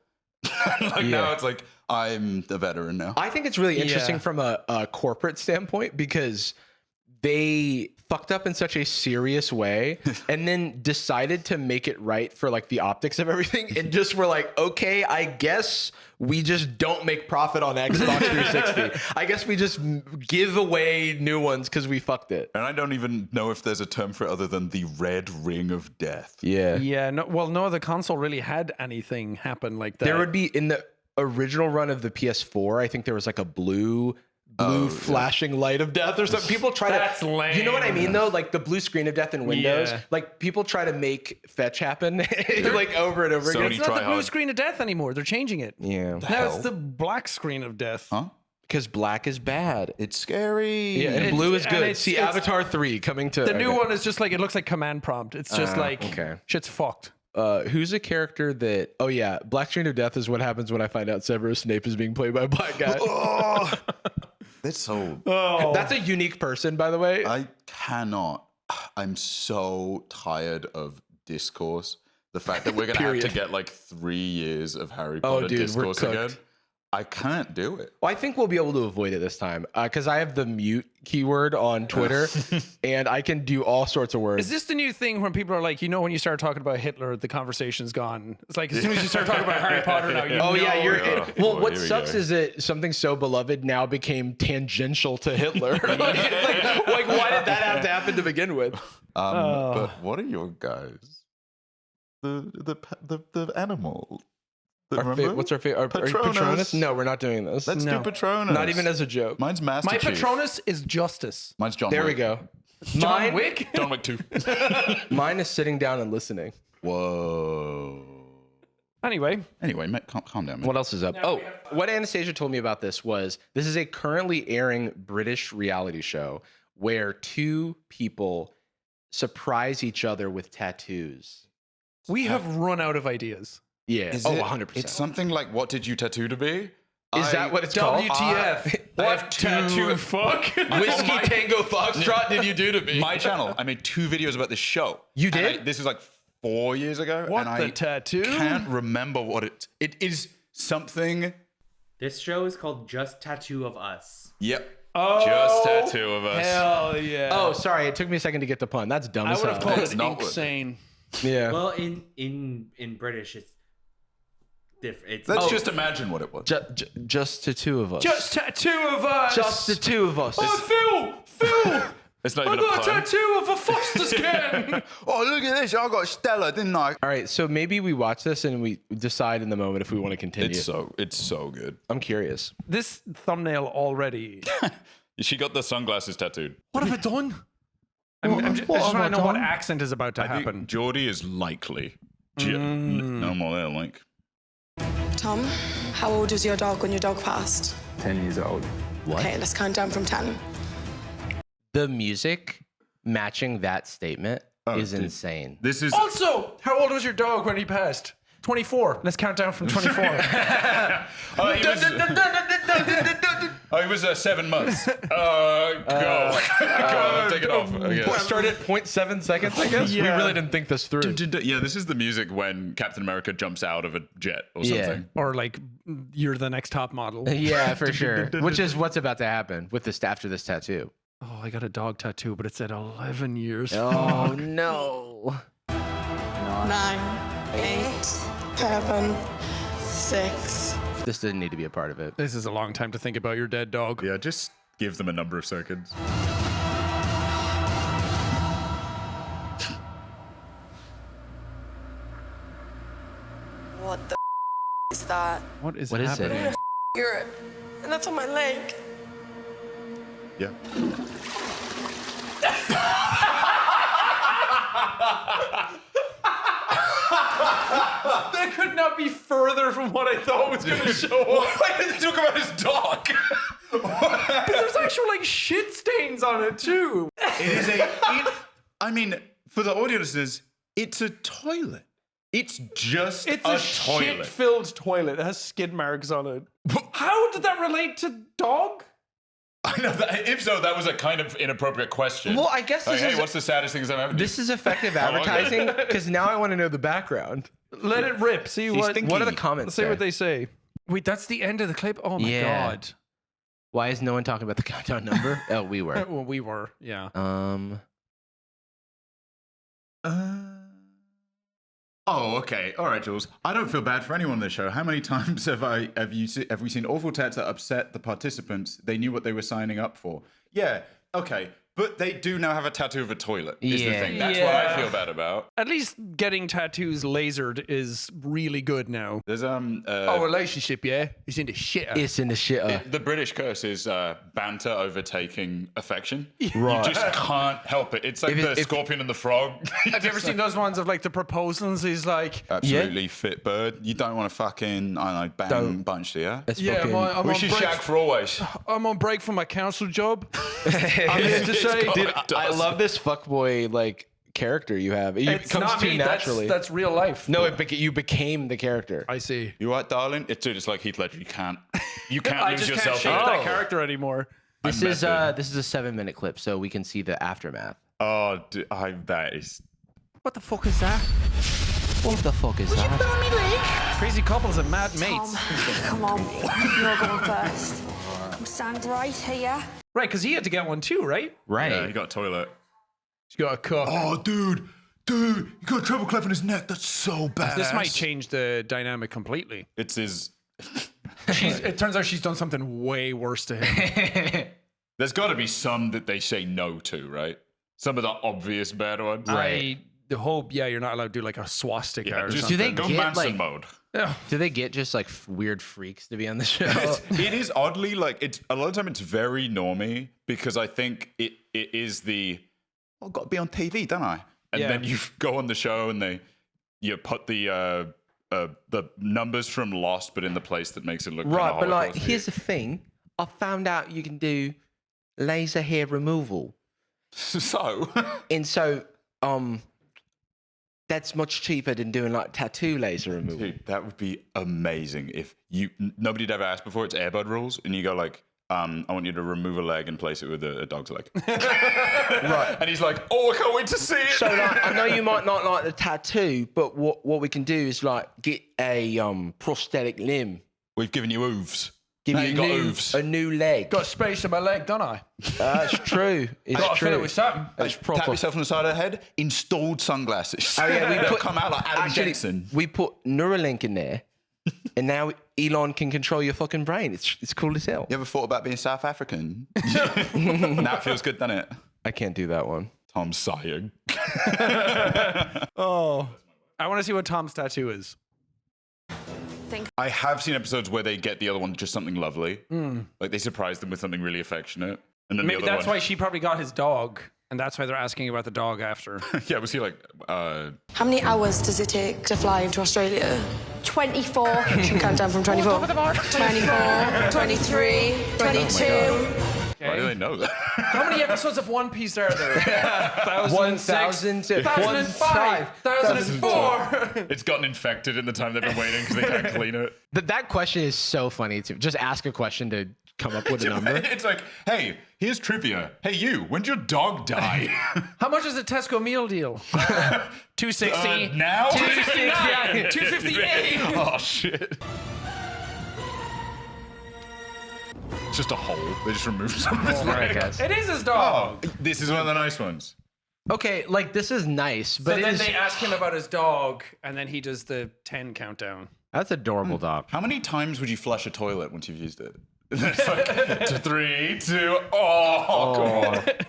Now it's like, I'm a veteran now. I think it's really interesting from a corporate standpoint because they fucked up in such a serious way and then decided to make it right for like the optics of everything and just were like, okay, I guess we just don't make profit on Xbox 360. I guess we just give away new ones because we fucked it. And I don't even know if there's a term for it other than the Red Ring of Death. Yeah. Yeah, no other console really had anything happen like that. There would be in the original run of the PS4, I think there was like a blue flashing light of death or something. People try That's to, lame. you know what I mean though? Like the blue screen of death in Windows, Yeah. like people try to make fetch happen like over and over Sony again. It's not try the blue hard. screen of death anymore. They're changing it. Yeah. Now it's the black screen of death. Huh? Because black is bad. It's scary. Yeah, and It's- blue is and good. it's- See it's- Avatar 3 coming to The new one is just like, it looks like command prompt. It's just like, okay. shit's fucked. Who's a character that? Oh yeah, Black Screen of Death is what happens when I find out Severus Snape is being played by a black guy. That's so... That's a unique person, by the way. I cannot. I'm so tired of discourse. The fact that we're going to have to Period. get like 3 years of Harry Potter dude, we're discourse cooked. again. I can't do it. Well, I think we'll be able to avoid it this time because I have the mute keyword on Twitter, and I can do all sorts of words. Is this the new thing when people are like, when you start talking about Hitler, the conversation's gone? It's like, as soon as you start talking about Harry Potter now, you Oh know. yeah, you're. Well, Oh, what here we sucks go. is that something so beloved now became tangential to Hitler. like, why did that have to happen to begin with? But what are your guys? The animal. What's our favorite? Patronus? No, we're not doing this. Let's No. do Patronus. Not even as a joke. Mine's Master My Chief. Patronus is Justice. Mine's John There we Wick. go. John Mine, Wick? John Wick 2. mine is sitting down and listening. Whoa. Anyway, Anyway, calm down, man. What else is up? Oh, what Anastasia told me about this was this is a currently airing British reality show where two people surprise each other with tattoos. we have run out of ideas. Yeah. Is oh, it- 100%. It's something like, what did you tattoo to be? Is that what it's called? WTF? What tattoo fuck? Whiskey Tango Foxtrot did you do to me? My channel, I made 2 videos about this show. You And did? this is like 4 years ago. What and the I tattoo? can't remember what it is something. This show is called Just Tattoo of Us. Yep. Oh, Just tattoo of us. Hell yeah. Oh, sorry. It took me a second to get the pun. That's dumb I as would hell. have called It's it not insane. Yeah. Well, in British, it's different. It's Let's just imagine what it was. Just the two of us. Just tattoo of us. Just the two of us. Oh, Phil. It's not I even a got a pun. tattoo of a Foster's can. Oh, look at this. I got Stella, didn't I? All right, so maybe we watch this and we decide in the moment if we want to continue. It's so good. I'm curious. This thumbnail already. She got the sunglasses tattooed. What have I done? I'm just trying to know what accent is about to I happen. think Geordie is likely. No more there, like. Tom, how old was your dog when your dog passed? 10 years old. Okay, let's count down from 10. The music matching that statement is dude. insane. This is Also, how old was your dog when he passed? 24. Let's count down from 24. he was 7 months. Go. Take it off. Start at 0.7 seconds, I guess. Yeah. We really didn't think this through. Yeah, this is the music when Captain America jumps out of a jet or Yeah. something. Or like, you're the next top model. Yeah, for sure. Which is what's about to happen with this after this tattoo. Oh, I got a dog tattoo, but it said 11 years. Oh no. 9, 8, 7, 6. This didn't need to be a part of it. This is a long time to think about your dead dog. Yeah, just give them a number of seconds. What the is that? What is What is happening? it? Europe. And that's on my leg. Yeah. That could not be further from what I thought was going to show up. Why did they talk about his dog? But there's actual like shit stains on it too. It is I mean, for the audiences, it's a toilet. It's just It's a a toilet. shit-filled toilet. It has skid marks on it. How did that relate to dog? I know that. If so, that was a kind of inappropriate question. Well, I guess Like, this hey, is what's the saddest thing that's ever happened? this is effective okay. advertising because now I want to know the background. Let it rip. See what thinking. What are the comments? Let's see what they say. Wait, that's the end of the clip? Oh my Yeah. god. Why is no one talking about the countdown number? Oh, we were. Well, we were, yeah. Oh, okay. All right, Jules. I don't feel bad for anyone on this show. How many times have we seen awful tats that upset the participants? They knew what they were signing up for. Yeah. Okay. But they do now have a tattoo of a toilet. Is the Yeah. thing. That's what I feel bad about. At least getting tattoos lasered is really good now. There's Relationship, yeah? It's in the shit. It's in the shitter. the British curse is banter overtaking affection. Right. You just can't help it. It's like the scorpion and the frog. Have you ever seen those ones of like the proposals? He's like, Absolutely fit bird. You don't want to fucking, I don't know, bang Don't. bunch, do you? It's yeah, fucking- I'm We on should break. shag for always. I'm on break from my council job. I'm here to say, Dude, I love this fuckboy like character you have. It it's comes not to me. you naturally. That's real life. No, you became the character. I see. You right, darling? It's like Heath Ledger. You can't I lose just yourself. can't shape in it. that character anymore. This I'm is method. this is a 7-minute clip, so we can see the aftermath. Oh, that is. What the fuck is that? What the fuck is that? Crazy couples and mad mates. Come on, you're going first. Come stand right here. Right, because he had to get one too, right? Right. Yeah, he got a toilet. He's got a cook. Oh, dude, he got a treble clef in his neck. That's so bad. This might change the dynamic completely. It's his. It turns out she's done something way worse to him. There's got to be some that they say no to, right? Some of the obvious bad ones. I hope, you're not allowed to do like a swastika Yeah, or just something. Do they go get, Manson like- mode. Do they get just like weird freaks to be on the show? It is oddly like it's a lot of time. It's very normy because I think it is the I've got to be on TV, don't I? And Yeah. then you go on the show and you put the numbers from Lost, but in the place that makes it look Right, kinda but like, Holocaust-y. here's the thing. I found out you can do laser hair removal. So And so, that's much cheaper than doing like tattoo laser removal. dude, that would be amazing if nobody'd ever asked before. It's Airbud rules, and you go like, I want you to remove a leg and place it with a dog's leg. Right. And he's like, oh, I can't wait to see it. So like, I know you might not like the tattoo, but what we can do is like get a prosthetic limb. We've given you oofs. Give Now you you got oofs. a new leg. Got space in my leg, don't I? That's true. It's Got to true. fill it with something. That's Tap proper. yourself on the side of the head. Installed sunglasses. Oh yeah, we They'll put come out like Adam actually, Jensen. we put Neuralink in there, and now Elon can control your fucking brain. It's cool as hell. You ever thought about being South African? Now it feels good, doesn't it? I can't do that one. Tom's sighing. Oh. I want to see what Tom's tattoo is. I have seen episodes where they get the other one just something lovely. Like they surprise them with something really affectionate. And then Maybe the other that's one, why she probably got his dog, and that's why they're asking about the dog after. yeah, was he like, How many hours does it take to fly to Australia? 24. Should we count down from 24? 24, 23, 22. why do they know that? How many episodes of One Piece are there? 1,000 to 2005, 2004. It's gotten infected in the time they've been waiting because they can't clean it. That question is so funny too. Just ask a question to come up with a number. It's like, hey, here's trivia. Hey, you, when'd your dog die? How much is a Tesco meal deal? 260. Now? 269. 258. Oh, shit. It's just a hole. They just removed some of his Alright, leg. guys. It is his Oh, dog. this is one of the nice ones. Okay, like this is nice, but But it then is, they ask him about his dog, and then he does the 10 countdown. that's adorable, dog. How many times would you flush a toilet once you've used it? It's like 3, 2, oh, God.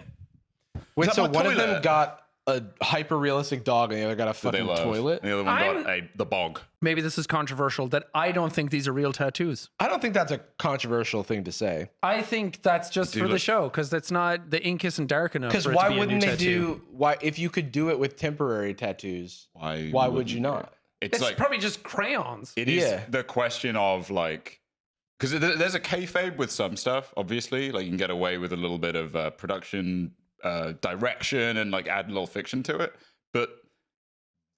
Wait, that so my one of them toilet? got a hyper realistic dog, and the other got a That they fucking love. toilet. And the other one got the bog. Maybe this is controversial that I don't think these are real tattoos. I don't think that's a controversial thing to say. I think that's just for the look- show because that's not the ink isn't dark enough. Because for it why to be a wouldn't new they tattoo. why if you could do it with temporary tattoos? Why would wouldn't you not? It's It's like, probably just crayons. it is Yeah. the question of like, because there's a kayfabe with some stuff, obviously. Like you can get away with a little bit of production direction and like add a little fiction to it. But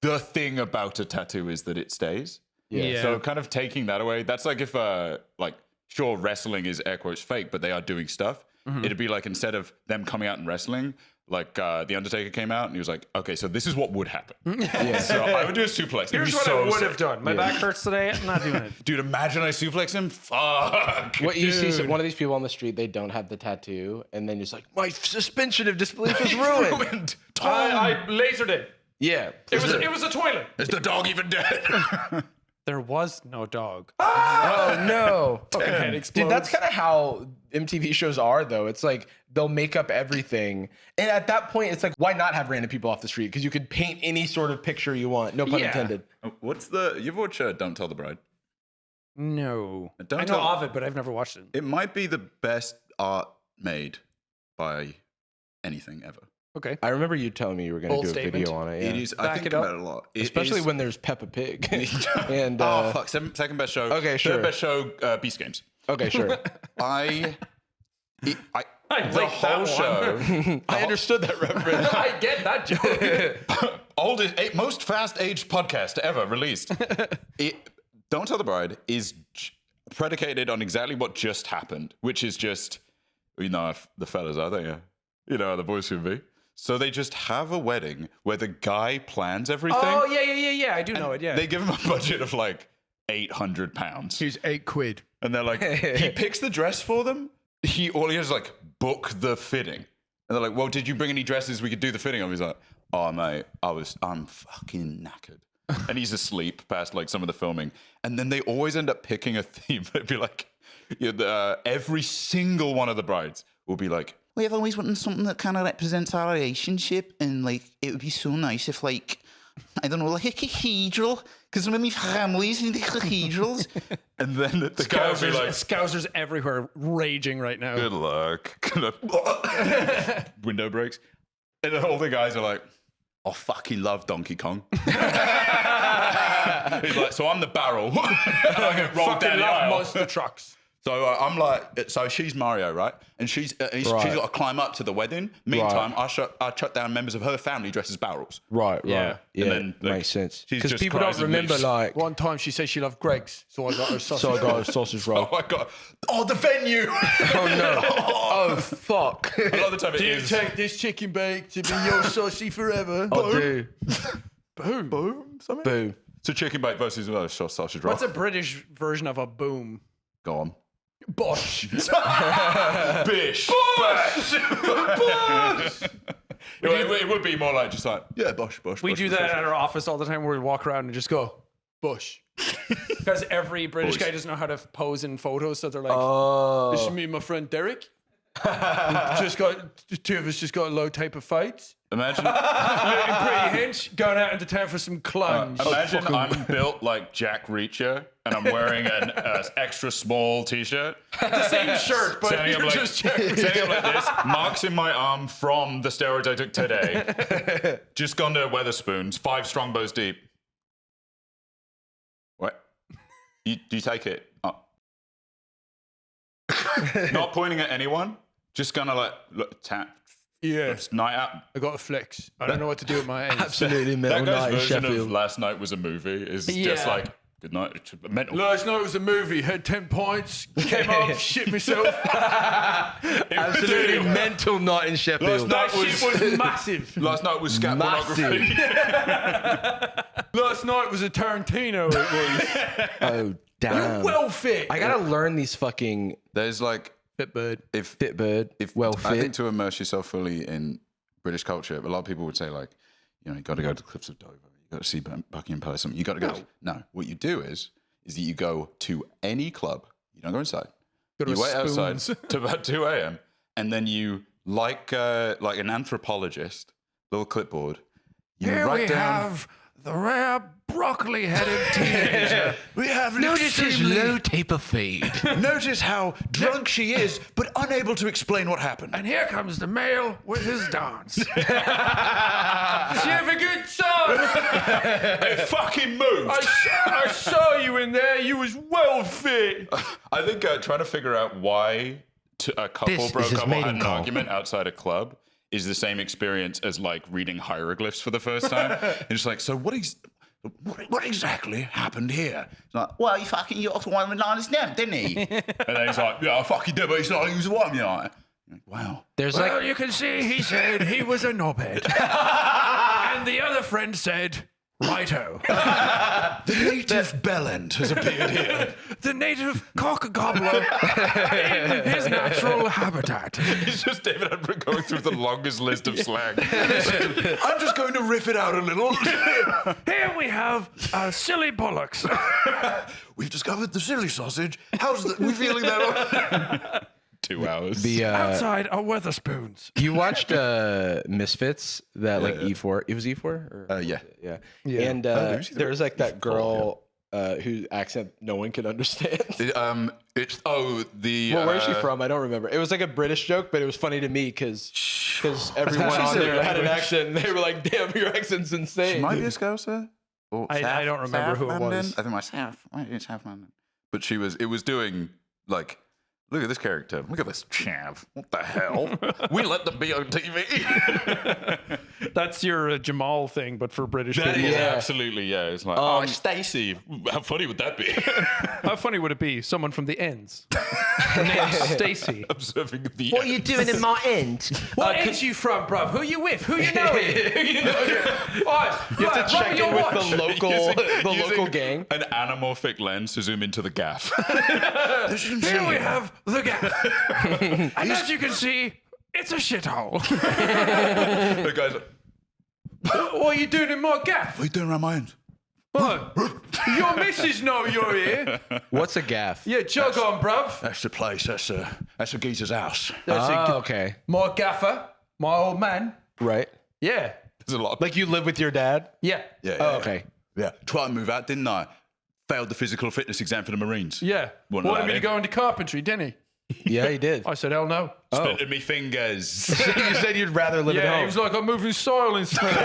the thing about a tattoo is that it stays. Yeah. So kind of taking that away, that's like if like sure wrestling is air quotes fake, but they are doing stuff. It'd be like instead of them coming out and wrestling, like the Undertaker came out and he was like, okay, so this is what would happen. So I would do a suplex. It'd Here's be what so I would sick. have done. My back hurts today. I'm not doing it. Dude, imagine I suplex him. Fuck. What you see one of these people on the street, they don't have the tattoo, and then it's like, my suspension of disbelief is ruined. Ruined. Tom, I lasered it. Yeah. It was a toilet. is the dog even dead? There was no dog. Oh no. Fucking head explodes. Dude, that's kind of how MTV shows are, though. It's like they'll make up everything, and at that point, it's like, why not have random people off the street? Because you could paint any sort of picture you want. No pun Yeah. intended. What's the? You ever watch Don't Tell the Bride? No. Don't I know tell- of it, but I've never watched it. It might be the best art made by anything ever. Okay. I remember you telling me you were going Bold to do a statement. video on it. Yeah. It is. I Back think it up. about it a lot. It Especially is- when there's Peppa Pig. And oh fuck! Second best show. Okay, sure. Third best show. Beast Games. okay, sure. I I the like that whole one. show. I understood that reference. I get that joke. Most fast-aged podcast ever released. Don't Tell the Bride is predicated on exactly what just happened, which is just, you know, if the fellas are there, you know, how the boys should be. So they just have a wedding where the guy plans everything. Oh, yeah. I do know it, yeah. They give him a budget of like £800. Here's £8. And they're like, he picks the dress for them. All he has is like, book the fitting. And they're like, well, did you bring any dresses we could do the fitting of? He's like, oh, mate, I'm fucking knackered. And he's asleep past like some of the filming. And then they always end up picking a theme. It'd be like, every single one of the brides will be like, we've always wanted something that kind of represents our relationship. And like, it would be so nice if like, I don't know, like a cathedral. Because some of my family's in the cathedrals. And then the guy will be like, Scousers everywhere raging right now. good luck. Window breaks. And then all the guys are like, I fucking love Donkey Kong. He's like, so I'm the barrel. And I get rolled down the aisle. monster trucks. So I'm like, so she's Mario, right? And she's got to climb up to the wedding. Meantime, I shut down members of her family dressed as barrels. Right. Yeah. Yeah, And then, like, makes sense. she's Because just people cries don't and remember, leaves. like, One time she said she loved Greg's, so I got her sausage. so I got a sausage roll. Oh my God. Oh, the venue. Oh, no. Oh, fuck. A lot of the time it is. this chicken bake to be your saucy forever? I do. Boom. Boom. Something. Boo. So chicken bake versus sausage roll. What's a British version of a boom? Go on. Bosh. Bish. Bosh. It would be more like just like, yeah, bosh. We do that at our office all the time where we walk around and just go, Bush. Because every British guy doesn't know how to pose in photos, so they're like, this is me and my friend Derek. Two of us just got a low type of fights. Imagine looking pretty hench, going out into town for some clunge. imagine I'm built like Jack Reacher and I'm wearing an extra small t-shirt. The same shirt, but Standing up you're like, just standing up like this, marks in my arm from the steroids I took today. Just gone to Weatherspoons, 5 strongbows deep. What? Do you take it? Oh. Not pointing at anyone, just gonna like look, tap. Yeah. It's night out. I got a flex. I don't know what to do with my hands. Absolutely mental That guy's night in version of Sheffield. last night was a movie is just Yeah. like, good night, it's mental. Last night was a movie. Had 10 points. Came up, shit myself. Absolutely mental night in Sheffield. That shit was massive. Last night was scat pornography. Last night was a Tarantino. It was. Oh damn. Well fit. I gotta learn these fucking There's like, Fitbird. Fitbird. Well I think fit. to immerse yourself fully in British culture, a lot of people would say like, you know, you got to go to the cliffs of Dover, you got to see Buckingham Palace, something. You got to go. No, what you do is that you go to any club. You don't go inside. Go to You a wait outside Spoons. to about 2 a.m. and then you like an anthropologist, little clipboard. You Here write we down. have the rare broccoli-headed teenager. We have Notice his low taper feed. Notice how drunk she is, but unable to explain what happened. And here comes the male with his dance. Did you have a good time? It fucking moved. I saw you in there. You was well fit. I think trying to figure out why a couple This is broke his up or had mating an call. argument outside a club is the same experience as like reading hieroglyphs for the first time. It's like, so what exactly happened here? It's like, well, he fucking yacked one of the liners down, didn't he? And then he's like, yeah, I fucking did, but he's not, he was a white guy. Wow. There's Well, like you can see he said he was a knobhead. And the other friend said, righto. The native bellend has appeared here. The native cock gobbler in his natural habitat. It's just David Attenborough going through the longest list of slang. I'm just going to riff it out a little. Here we have silly bollocks. We've discovered the silly sausage. How's that? We feeling that? 2 hours. the Outside are Weatherspoons. you watched Misfits that like E4. It was E4 or Yeah. yeah. Yeah. And did you see there was like that E4, girl whose accent no one could understand. It's the. Well, where's she from? I don't remember. It was like a British joke, but it was funny to me because everyone she's on a there had an language. accent, and they were like, "Damn, your accent's insane." She might be a Scouser. Or I don't remember who it London. was. I think it's South London. But it was doing like, look at this character. Look at this chav. What the hell? We let them be on TV. That's your Jamal thing, but for British That people. is absolutely, yeah. It's like, oh, Stacey. How funny would that be? How funny would it be? Someone from the ends. Named Stacy. Observing the. What are you doing in my end? What ends you from, bruv? Who you with? Who you know? You have to check in with the local gang. An anamorphic lens to zoom into the gaff. Here we have the gaff. And as you can see, it's a shithole. The guy's like, What are you doing in my gaff? what are you doing around my end? What? Your missus know you're here. What's a gaff? Yeah, jog on, bruv. That's the place. That's a geezer's house. That's it. Okay, My gaffer, my old man. right. Yeah. There's a lot. Like you live with your dad? Yeah. Yeah. Oh, okay. Yeah. Tried to move out, didn't I? Failed the physical fitness exam for the Marines. Yeah. Wouldn't Wanted allow me to it. go into carpentry, didn't he? Yeah, he did. I said, hell no. Splintered me fingers. You said you'd rather live at Yeah, he home. was like, I'm moving soil instead.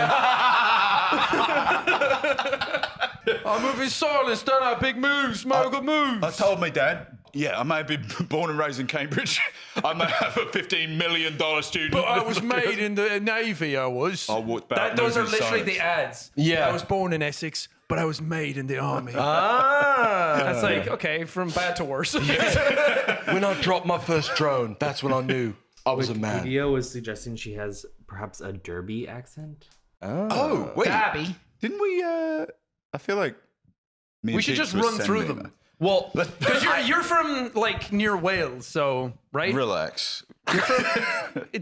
I'm moving soil instead of big moves, mogul moves. I told my dad, yeah, I may have been born and raised in Cambridge. I may have a $15 million student. But I was made in the Navy, I was. I walked back. Those are moving literally science. the ads. Yeah. I was born in Essex, but I was made in the army. Ah. That's like, okay, from bad to worse. When I dropped my first drone, that's when I knew I was a man. Wikipedia was suggesting she has perhaps a Derby accent. Oh, wait. Dabby. Didn't we? I feel like We should just run through them. Well, Because you're from like near Wales, so right? Relax.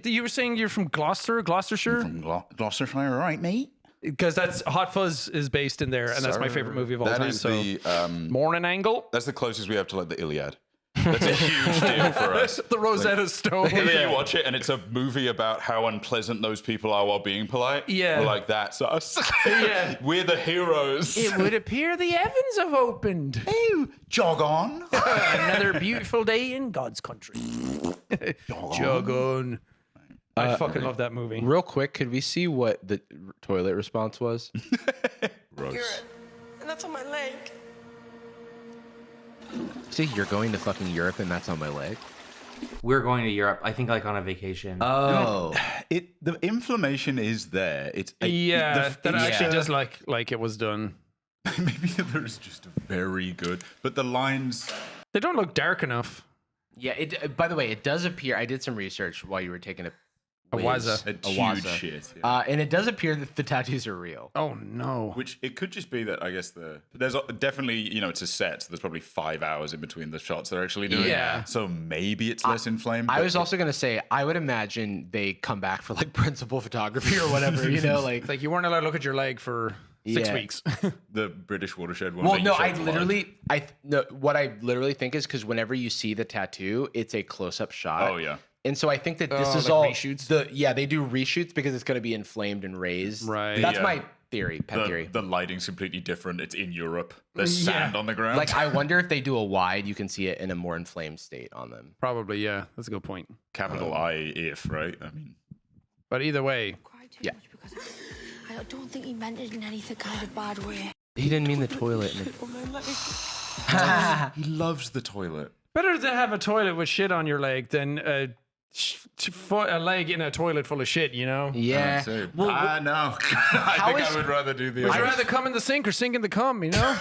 You were saying you're from Gloucestershire? From Gloucestershire, right, mate? Because that's Hot Fuzz is based in there, and that's my favorite movie of all That time. is So the Morning Angle, that's the closest we have to like the Iliad. That's a huge deal for us. the Rosetta Stone. And then you watch it, and it's a movie about how unpleasant those people are while being polite. Yeah. We're like, that's us. Yeah. We're the heroes. It would appear the heavens have opened. Hey, jog on. Another beautiful day in God's country. Jog on. I fucking love that movie. real quick, could we see what the toilet response was? Gross. And that's on my leg. See, you're going to fucking Europe and that's on my leg. We're going to Europe. I think like on a vacation. Oh, The inflammation is there. It's Yeah, that actually yeah. does like it was done. Maybe there's just very good, but the lines. They don't look dark enough. yeah. It. By the way, it does appear. I did some research while you were taking a Waza. A Waza. huge shit. Yeah. and it does appear that the tattoos are real. Oh no. Which it could just be that I guess there's definitely it's a set, so there's probably 5 hours in between the shots they're actually doing. Yeah. So maybe it's less inflamed. I but was also gonna say, I would imagine they come back for like principal photography or whatever. Like you weren't allowed to look at your leg for 6 Yeah. weeks. the British watershed one. Well, that you no, showed I live. literally, what I literally think is because whenever you see the tattoo, it's a close-up shot. Oh yeah. And so I think that this is like all reshoots? they do reshoots because it's going to be inflamed and raised. Right. That's The, my theory, pet theory. The lighting's completely different. It's in Europe. There's sand on the ground. Like, I wonder if they do a wide, you can see it in a more inflamed state on them. Probably, yeah. That's a good point. capital I if, right? I mean, But either way, Cry too Yeah. much because I don't think he meant it in anything kind of bad way. He didn't mean the toilet. On my leg. he loves the toilet. better to have a toilet with shit on your leg than a leg in a toilet full of shit, you know? Yeah. No. I think is- I would rather do the Would you other. rather come in the sink or sink in the cum, you know?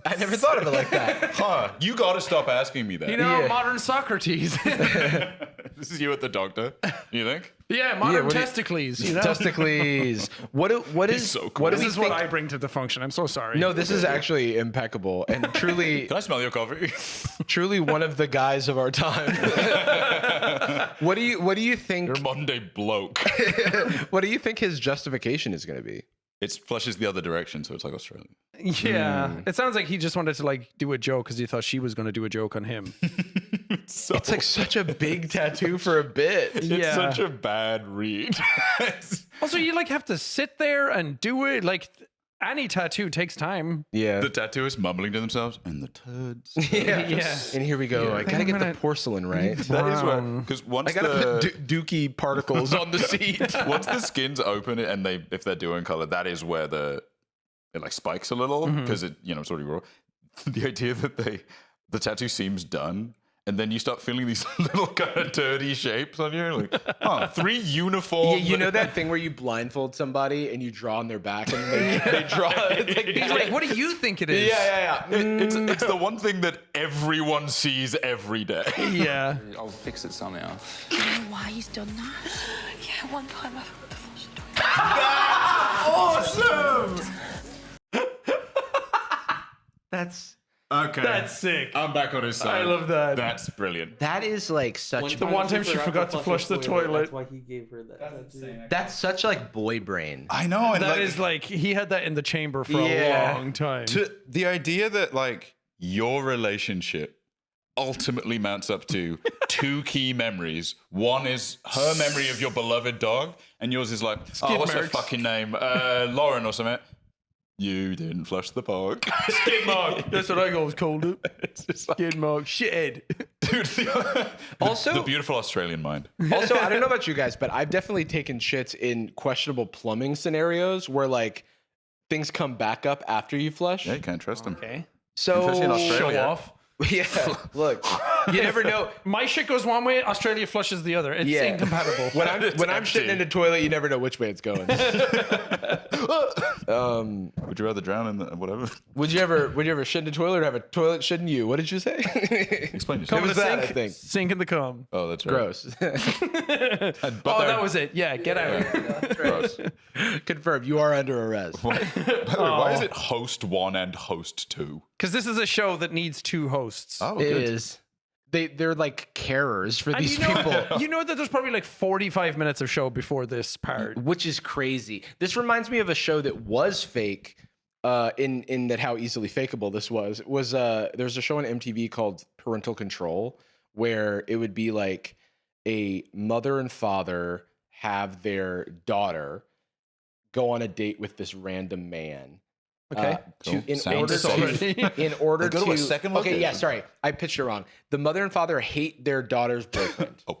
I never thought of it like that. Huh? You got to stop asking me that. You know, Yeah. modern Socrates. This is you at the doctor. You think? Yeah, modern what do you- testicles, you know? Testicles. What is so cool. what do This we is what think- I bring to the function. I'm so sorry. No, this is actually impeccable and truly Can I smell your coffee? truly one of the guys of our time. What do you think You're a modern day bloke. what do you think his justification is going to be? It flushes the other direction, so it's like Australian. Yeah. It sounds like he just wanted to like do a joke because he thought she was going to do a joke on him. So, It's like such a big tattoo for a bit. it's yeah. such a bad read. Also, you like have to sit there and do it. Like any tattoo takes time. Yeah. The tattooists mumbling to themselves, and the turds. Yeah. And here we go. I gotta get the porcelain right. That is what, because once I gotta the put dookie particles on the seat. once the skin's open and if they're doing color, that is where it like spikes a little because it it's already raw. The idea that the tattoo seems done. And then you start feeling these little kind of dirty shapes on you. Like, oh, 3 uniform. Yeah, you know that thing where you blindfold somebody and you draw on their back and they draw. It's like, He's like, what do you think it is? yeah. It's the one thing that everyone sees every day. Yeah. I'll fix it somehow. Do you know why he's done that? Yeah, one time I flushed the toilet. That's Okay. That's sick. I'm back on his side. I love that. That's brilliant. that is like such The one time she forgot to flush the toilet. That's why he gave her that. that's such like boy brain. I know. And That is like, he had that in the chamber for Yeah. a long time. the idea that like your relationship ultimately mounts up to 2 key memories. One is her memory of your beloved dog, and yours is like, what's her marks. fucking name? Lauren or something. You didn't flush the pog. Skid mark. That's what I always called it. It's just like, Skid mark. Shithead. dude. Also- the beautiful Australian mind. Also, I don't know about you guys, but I've definitely taken shits in questionable plumbing scenarios where like things come back up after you flush. Yeah, you can't trust them. Okay. So Especially in Australia. Show off. yeah, look, You never know. My shit goes one way, Australia flushes the other. It's incompatible. When I'm shitting in the toilet, you never know which way it's going. Would you rather drown in the whatever? Would you ever shit in a toilet or have a toilet shit in you? What did you say? Explain It yourself. was that, I think. Sink in the cum. Oh, that's right. Gross. That was it. Yeah, get out. Gross. Confirmed. You are under arrest. By the way, why is it host 1 and host 2? Because this is a show that needs 2 hosts. Oh, It good. is. They're like carers for And these you know, people. you know that there's probably like 45 minutes of show before this part. Which is crazy. This reminds me of a show that was fake, in that how easily fakeable this was. It was there's a show on MTV called Parental Control, where it would be like a mother and father have their daughter go on a date with this random man. Okay. Cool. In Sounds order safe. to, in order Go to a second okay, location. yeah, sorry, I pitched it wrong. The mother and father hate their daughter's boyfriend. Oh.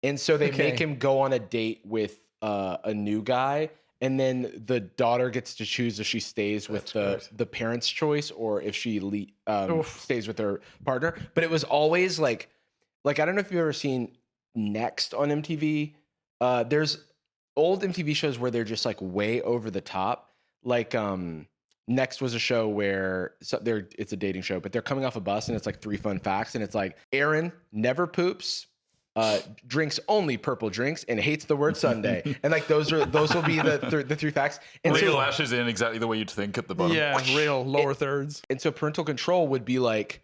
And so they Okay. make him go on a date with a new guy, and then the daughter gets to choose if she stays with the parents' choice or if she stays with her partner. But it was always like I don't know if you've ever seen Next on MTV. There's old MTV shows where they're just like way over the top. Like Next was a show where it's a dating show, but they're coming off a bus and it's like 3 fun facts, and it's like Aaron never poops. Drinks only purple drinks and hates the word Sunday, and like those will be the 3 facts. And Real so, lashes in exactly the way you'd think at the bottom. Yeah, real lower thirds. and so parental control would be like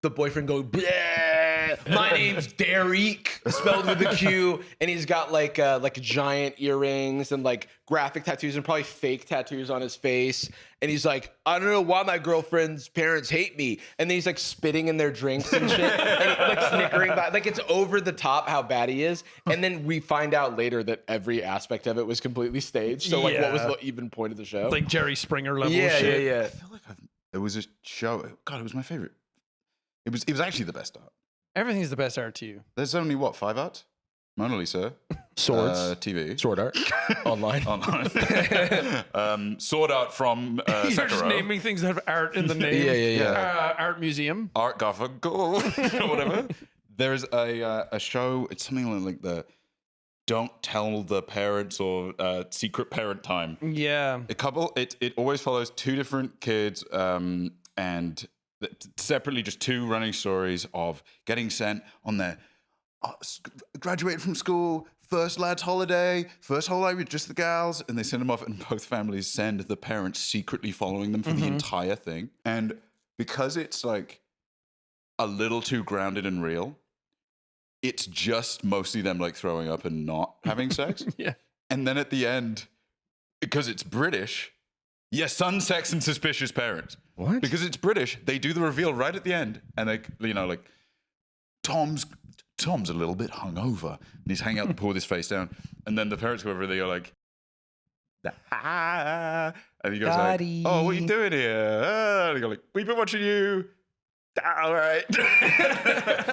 the boyfriend going, "Bleh, my name's Derek," spelled with a Q, and he's got like giant earrings and like graphic tattoos and probably fake tattoos on his face. And he's like, "I don't know why my girlfriend's parents hate me." And then he's like spitting in their drinks and shit, and like snickering back. Like it's over the top how bad he is. And then we find out later that every aspect of it was completely staged. So like, what was the even point of the show? Like Jerry Springer level yeah, shit. yeah, I feel like there was a show. God, it was my favorite. It was actually the best art. Everything's the best art to you. There's only 5 arts? Mona Lisa, Swords, TV, sword art, online. sword art from You're just Sekiro. naming things that have art in the name. Yeah. Art museum. Art Garfunkel, whatever. There's a show. It's something like the "Don't Tell the Parents" or "Secret Parent Time." Yeah. It always follows 2 different kids, and separately just 2 running stories of getting sent on their graduated from school, first lads holiday with just the gals, and they send them off, and both families send the parents secretly following them for the entire thing. And because it's like a little too grounded and real, it's just mostly them like throwing up and not having sex. Yeah. And then at the end, because it's British, yes, son, sex, and suspicious parents. What? Because it's British, they do the reveal right at the end, and like Tom's a little bit hungover, and he's hanging out the pool with his face down, and then the parents go over, they go like, "Ah," and he goes Daddy. like, "Oh, what are you doing here?" And they go like, "We've been watching you." All right.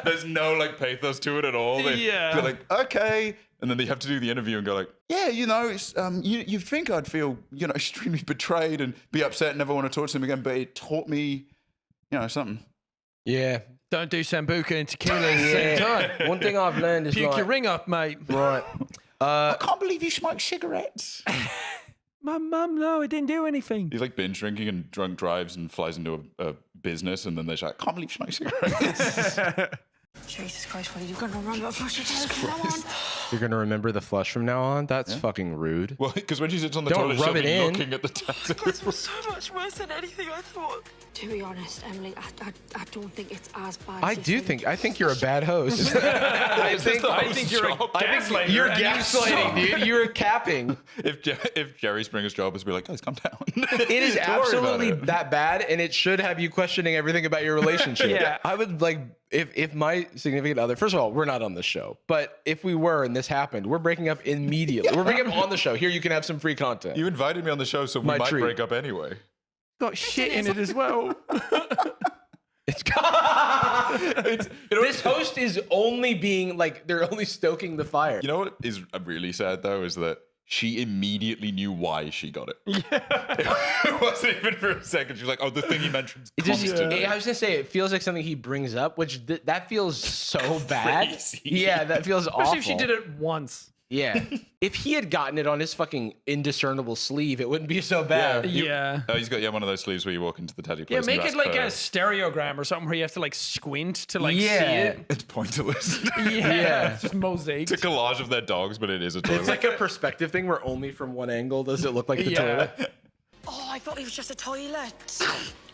There's no like pathos to it at all. They're like, "Okay," and then they have to do the interview and go like, "Yeah, it's you think I'd feel extremely betrayed and be upset and never want to talk to them again, but it taught me something." Yeah. Don't do sambuca and tequila at the same time. One thing I've learned is Puke like, your ring up, mate. right. I can't believe you smoke cigarettes. Mum, no, I didn't do anything. He's like binge drinking and drunk drives and flies into a business, and then they're like, "I can't believe you smoke cigarettes." Jesus Christ, what are you going to remember? Flush your toilet from now on. You're gonna remember the flush from now on? That's fucking rude. Well, because when she sits on the Don't toilet, rub she'll it be in. looking at the tattoo. This was so much worse than anything I thought. To be honest, Emily, I don't think it's as bad as you I think you're a bad host. I think you're gaslighting, dude. You're capping. If Jerry Springer's job is to be like, "Guys, calm down." It is Don't worry about absolutely it. that bad, and it should have you questioning everything about your relationship. Yeah. I would like if my significant other. First of all, we're not on the show, but if we were and this happened, we're breaking up immediately. We're breaking up on the show. Here, you can have some free content. You invited me on the show, so we My might treat. break up anyway. Got shit in it as well. It's this host is only being like they're only stoking the fire. You know what is really sad though is that she immediately knew why she got it. It wasn't even for a second. She was like, oh, the thing he mentions constantly. I was gonna say, it feels like something he brings up, which that feels so bad. Crazy. Yeah, that feels awful. Especially if she did it once. Yeah. If he had gotten it on his fucking indiscernible sleeve, it wouldn't be so bad. Yeah. Oh, he's got one of those sleeves where you walk into the tattoo place. Yeah, and make you it ask like for- a stereogram or something where you have to like squint to like see Yeah. it. It's pointless. Yeah. It's just mosaic. It's a collage of their dogs, but it is a toilet. It's like a perspective thing where only from one angle does it look like the Yeah. toilet. Oh, I thought it was just a toilet.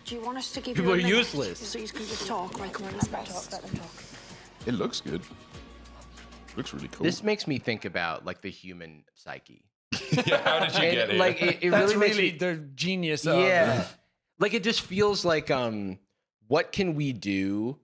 Do you want us to give People you a are minute? useless. So you can just talk. Right, come on, let them talk. Let them talk. It looks good. Looks really cool. This makes me think about like the human psyche. Yeah, how did you And, get here? like it That's really makes really me, the genius of yeah. Like it just feels like what can we do?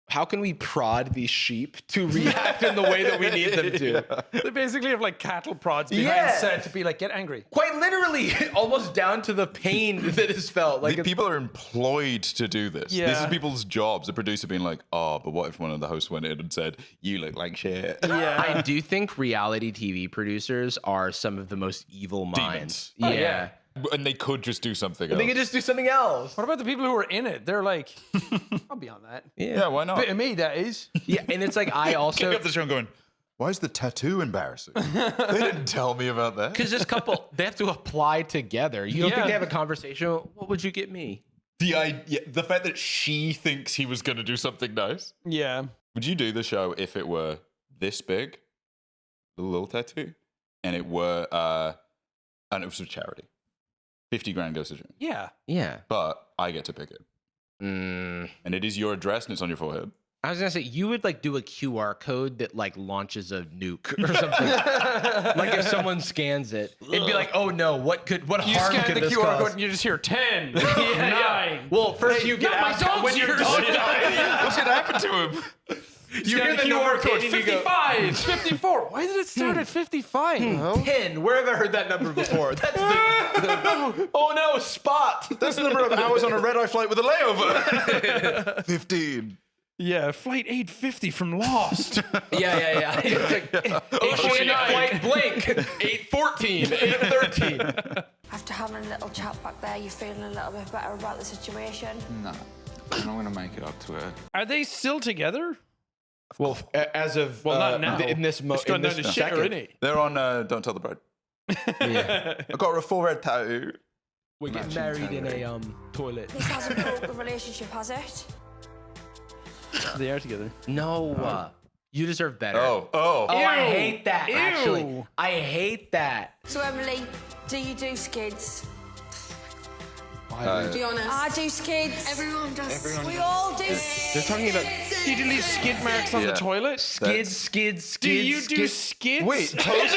How can we prod these sheep to react in the way that we need them to? They basically have like cattle prods behind Yeah. set to be like, get angry. Quite literally, almost down to the pain that is felt. Like The people are employed to do this. This Yeah. is people's jobs. The producer being like, oh, but what if one of the hosts went in and said, you look like shit? Yeah. I do think reality TV producers are some of the most evil minds. Demons. Yeah. And they could just do something else. They could just do something else. What about the people who are in it? They're like, I'll be on that. yeah, why not? Bit of me, that is. Yeah, and it's like I Getting also up the show and going, why is the tattoo embarrassing? They didn't tell me about that. because this couple they have to apply together. You don't Yeah. think they have a conversation? What would you get me? The fact that she thinks he was going to do something nice. Yeah. Would you do the show if it were this big, the little tattoo, and it were and it was for charity? 50 grand goes to charity. Yeah. Yeah. But I get to pick it. And it is your address and it's on your forehead. I was gonna say you would like do a QR code that like launches a nuke or something. Like if someone scans it, it'd be like, oh no, what You harm scan could the this QR cause? code and you just hear 10, 9. Well, first you get not my asked dog's when your yours. dog died. What's going to happen to him? You hear the QR number code and you go, 55, 54. Why did it start at 55? 10. Where have I heard that number before? That's the oh no, spot. That's the number of hours on a red-eye flight with a layover. 15. Yeah, flight 850 from Lost. Yeah. Oceanic flight blank. 814, 813. After having a little chat back there, you're feeling a little bit better about the situation? No, I'm not going to make it up to her. Are they still together? Well, as of Well, not now. in this It's gone down to shit, isn't it? They're on Don't Tell the Bride. Yeah. I got her a full red tattoo. We get married in a toilet. This hasn't broke the relationship, has it? They are together. No, you deserve better. Oh. Oh, I Ew. hate that. Ew. Actually, I hate that. So, Emily, do you do skids? Be honest. I do skids. Everyone does. We all do. They're talking about Did you leave skid marks on the toilet? skids. Do you do skids? Wait, skids.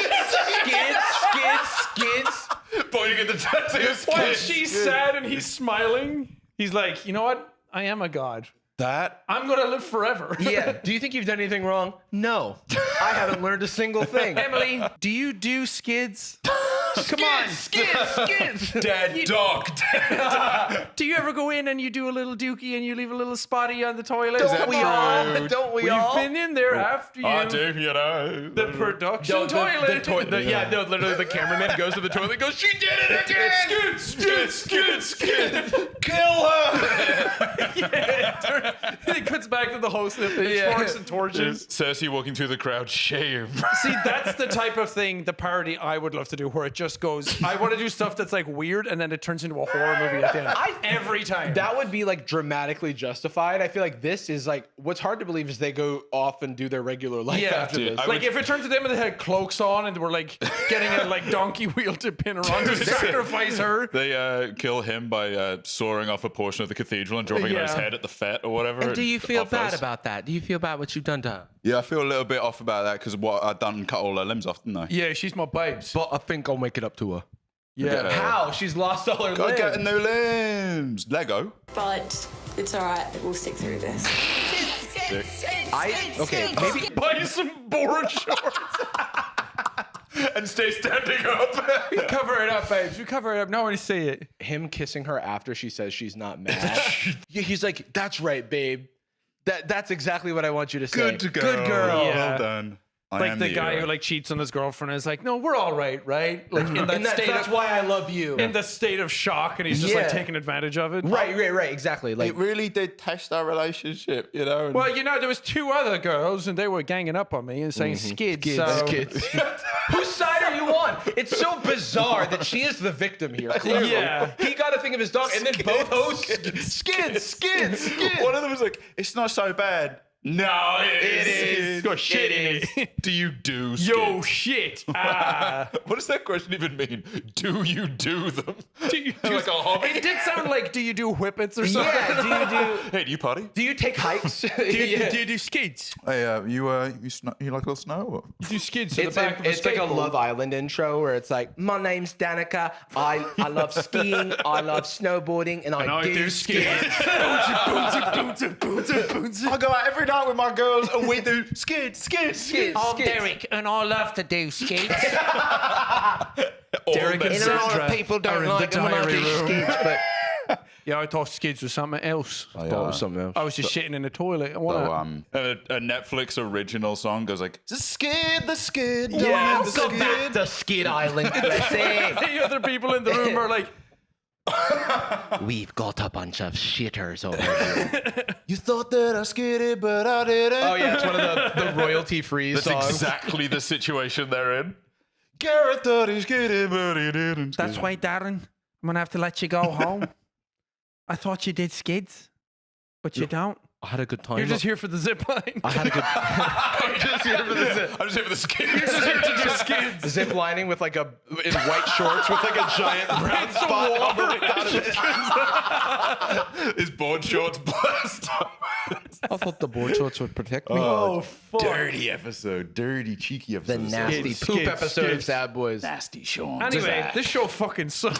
pointing at the tattoo. Why is she sad and he's smiling? He's like, you know what? I am a god. That I'm going to live forever. Yeah. Do you think you've done anything wrong? No. I haven't learned a single thing. Emily, do you do skids? Come on. Skids. dead dog. Do you ever go in and you do a little dookie and you leave a little spotty on the toilet? Don't we all? Don't we We've all? been in there after you. I do, you know. The production toilet. Literally the cameraman goes to the toilet and goes, she did it again! Skid. Kill her. He cuts back to the host with pitchforks and torches. Cersei walking through the crowd. Shame. See, that's the type of thing, the parody I would love to do, where it just goes, I want to do stuff that's like weird, and then it turns into a horror movie at the end. Every time. That would be like dramatically justified. I feel like this is like, what's hard to believe is they go off and do their regular life after dude, this. I like if it turned to them and they had cloaks on and they were like getting a like donkey wheel to pin her on to sacrifice her. They kill him by sawing off a portion of the cathedral and dropping it on his Yeah. head at the fete or whatever. And do you feel off bad us. about that? Do you feel bad what you've done to her? Yeah, I feel a little bit off about that because what I've done cut all her limbs off, didn't I? Yeah, she's my babes. But I think I'll make it up to her. Yeah. How? She's lost all her Go limbs. get new limbs. Lego. But it's all right. We'll stick through this. Maybe Buy some board shorts. And stay standing up. We cover it up, babes. We cover it up. Nobody see it. him kissing her after she says she's not mad. Yeah, he's like, that's right, babe. That's exactly what I want you to say. Good girl. Yeah. Well done. Like the guy who like cheats on his girlfriend is like, no, we're all right, right? Like in that state that's why I love you. in the state of shock, and he's just like taking advantage of it. Right, exactly. Like it really did test our relationship, you know. Well, there was 2 other girls, and they were ganging up on me and saying skids. Skids. Whose side are you on? It's so bizarre that she is the victim here. Clearly. Yeah. He got a thing of his dog, and then both hosts skids. One of them was like, "It's not so bad." No, it is. Got shit in it. Do you do skids? Yo, shit. What does that question even mean? Do you do them? Do you do like a hobby? It did sound like, do you do whippets or something? Yeah, do you do... Hey, do you potty? Do you take hikes? Do you do skids? Hey, you like a little snow? Or? You do skids in the back of a It's like a skateboard. Love Island intro where it's like, my name's Danica. I love skiing. I love snowboarding, and I do skids. I go out every night with my girls and we do skids. I'm Derek, and I love to do skids. Derek and Sandra people are don't in like the it when I diary do room. skids, but Yeah, I thought skids was something else. I thought it was something else. I was just shitting in the toilet. I wanna, A Netflix original song goes like, the skid. yeah, go back to Skid Island. the other people in the room are like, We've got a bunch of shitters over here. You thought that I skidded, but I didn't. Oh yeah, it's one of the royalty-free That's songs. exactly the situation they're in. Garrett thought he skidded, but he didn't. that's why, Darren, I'm gonna have to let you go home. I thought you did skids, but you don't. I had a good time. You're just here for the zip line. I had a good. I'm just here for the zip. I'm just here for the skid. You're just here to do skids. Zip lining with like in white shorts with like a giant brown spot on the way out of it. His board shorts blast. I thought the board shorts would protect me. Oh, fuck. Dirty episode. Dirty, cheeky The episode. nasty Skids, poop skids, episode of skids. Sad Boys. Nasty Sean. Anyway, this show fucking sucks.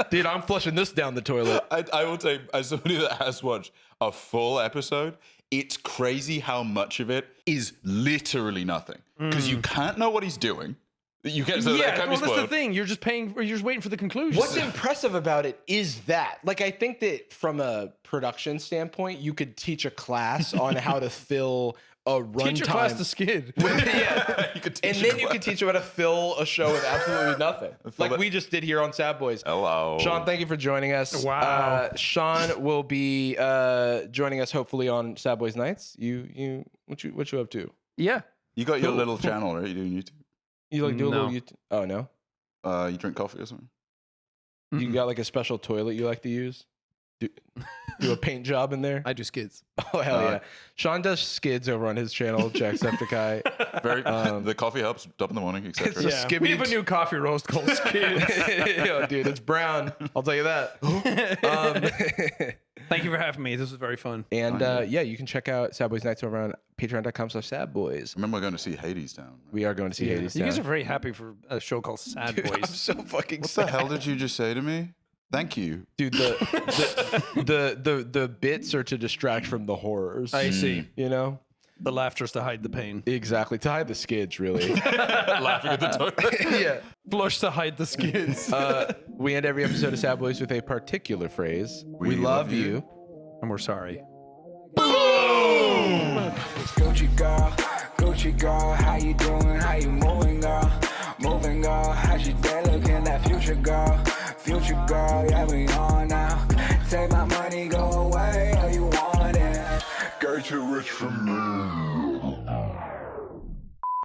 Dude, I'm flushing this down the toilet. I will say, as somebody that has watched a full episode, it's crazy how much of it is literally nothing. Because you can't know what he's doing. You can't, so that Yeah, can't well, be that's the spoiled. thing. You're just you're just waiting for the conclusion. What's impressive about it is that, like, I think that from a production standpoint, you could teach a class on how to fill a runtime. Teach your class to skid. Yeah. You could And teach then a you class. could teach them how to fill a show with absolutely nothing. Like that- we just did here on Sad Boys. Hello. Sean, thank you for joining us. Wow. Sean will be joining us hopefully on Sad Boys Nights. You what you up to? Yeah. You got your little channel, right? You're doing YouTube. You like do a No. little YouTube? Oh no. You drink coffee or something? You got like a special toilet you like to use? Do a paint job in there? I do skids. Oh hell yeah! Sean does skids over on his channel, Jacksepticeye. Very. The coffee helps up in the morning, etc. It's a Yeah. skibby- We have a new coffee roast called Skids. Yo, dude, it's brown. I'll tell you that. Thank you for having me. This was very fun. And yeah, you can check out Sad Boys Nights over on patreon.com/sadboys. Remember, we're going to see Hades Town. Right? We are going to see Hades You guys Town. are very happy for a show called Sad Dude, I'm Boys. so fucking What sad. the hell did you just say to me? Thank you. Dude, the bits are to distract from the horrors. I see. You know? The laughter's to hide the pain. Exactly. To hide the skids, really. Laughing at the toilet. Yeah. Blush to hide the skids. We end every episode of Sad Boys with a particular phrase. We love you. And we're sorry. Gucci girl, how you doing? How you moving, girl? Moving, girl. How's your day looking? That future girl, yeah, we on now. Take my money, go away, or you want it? Get you rich from me.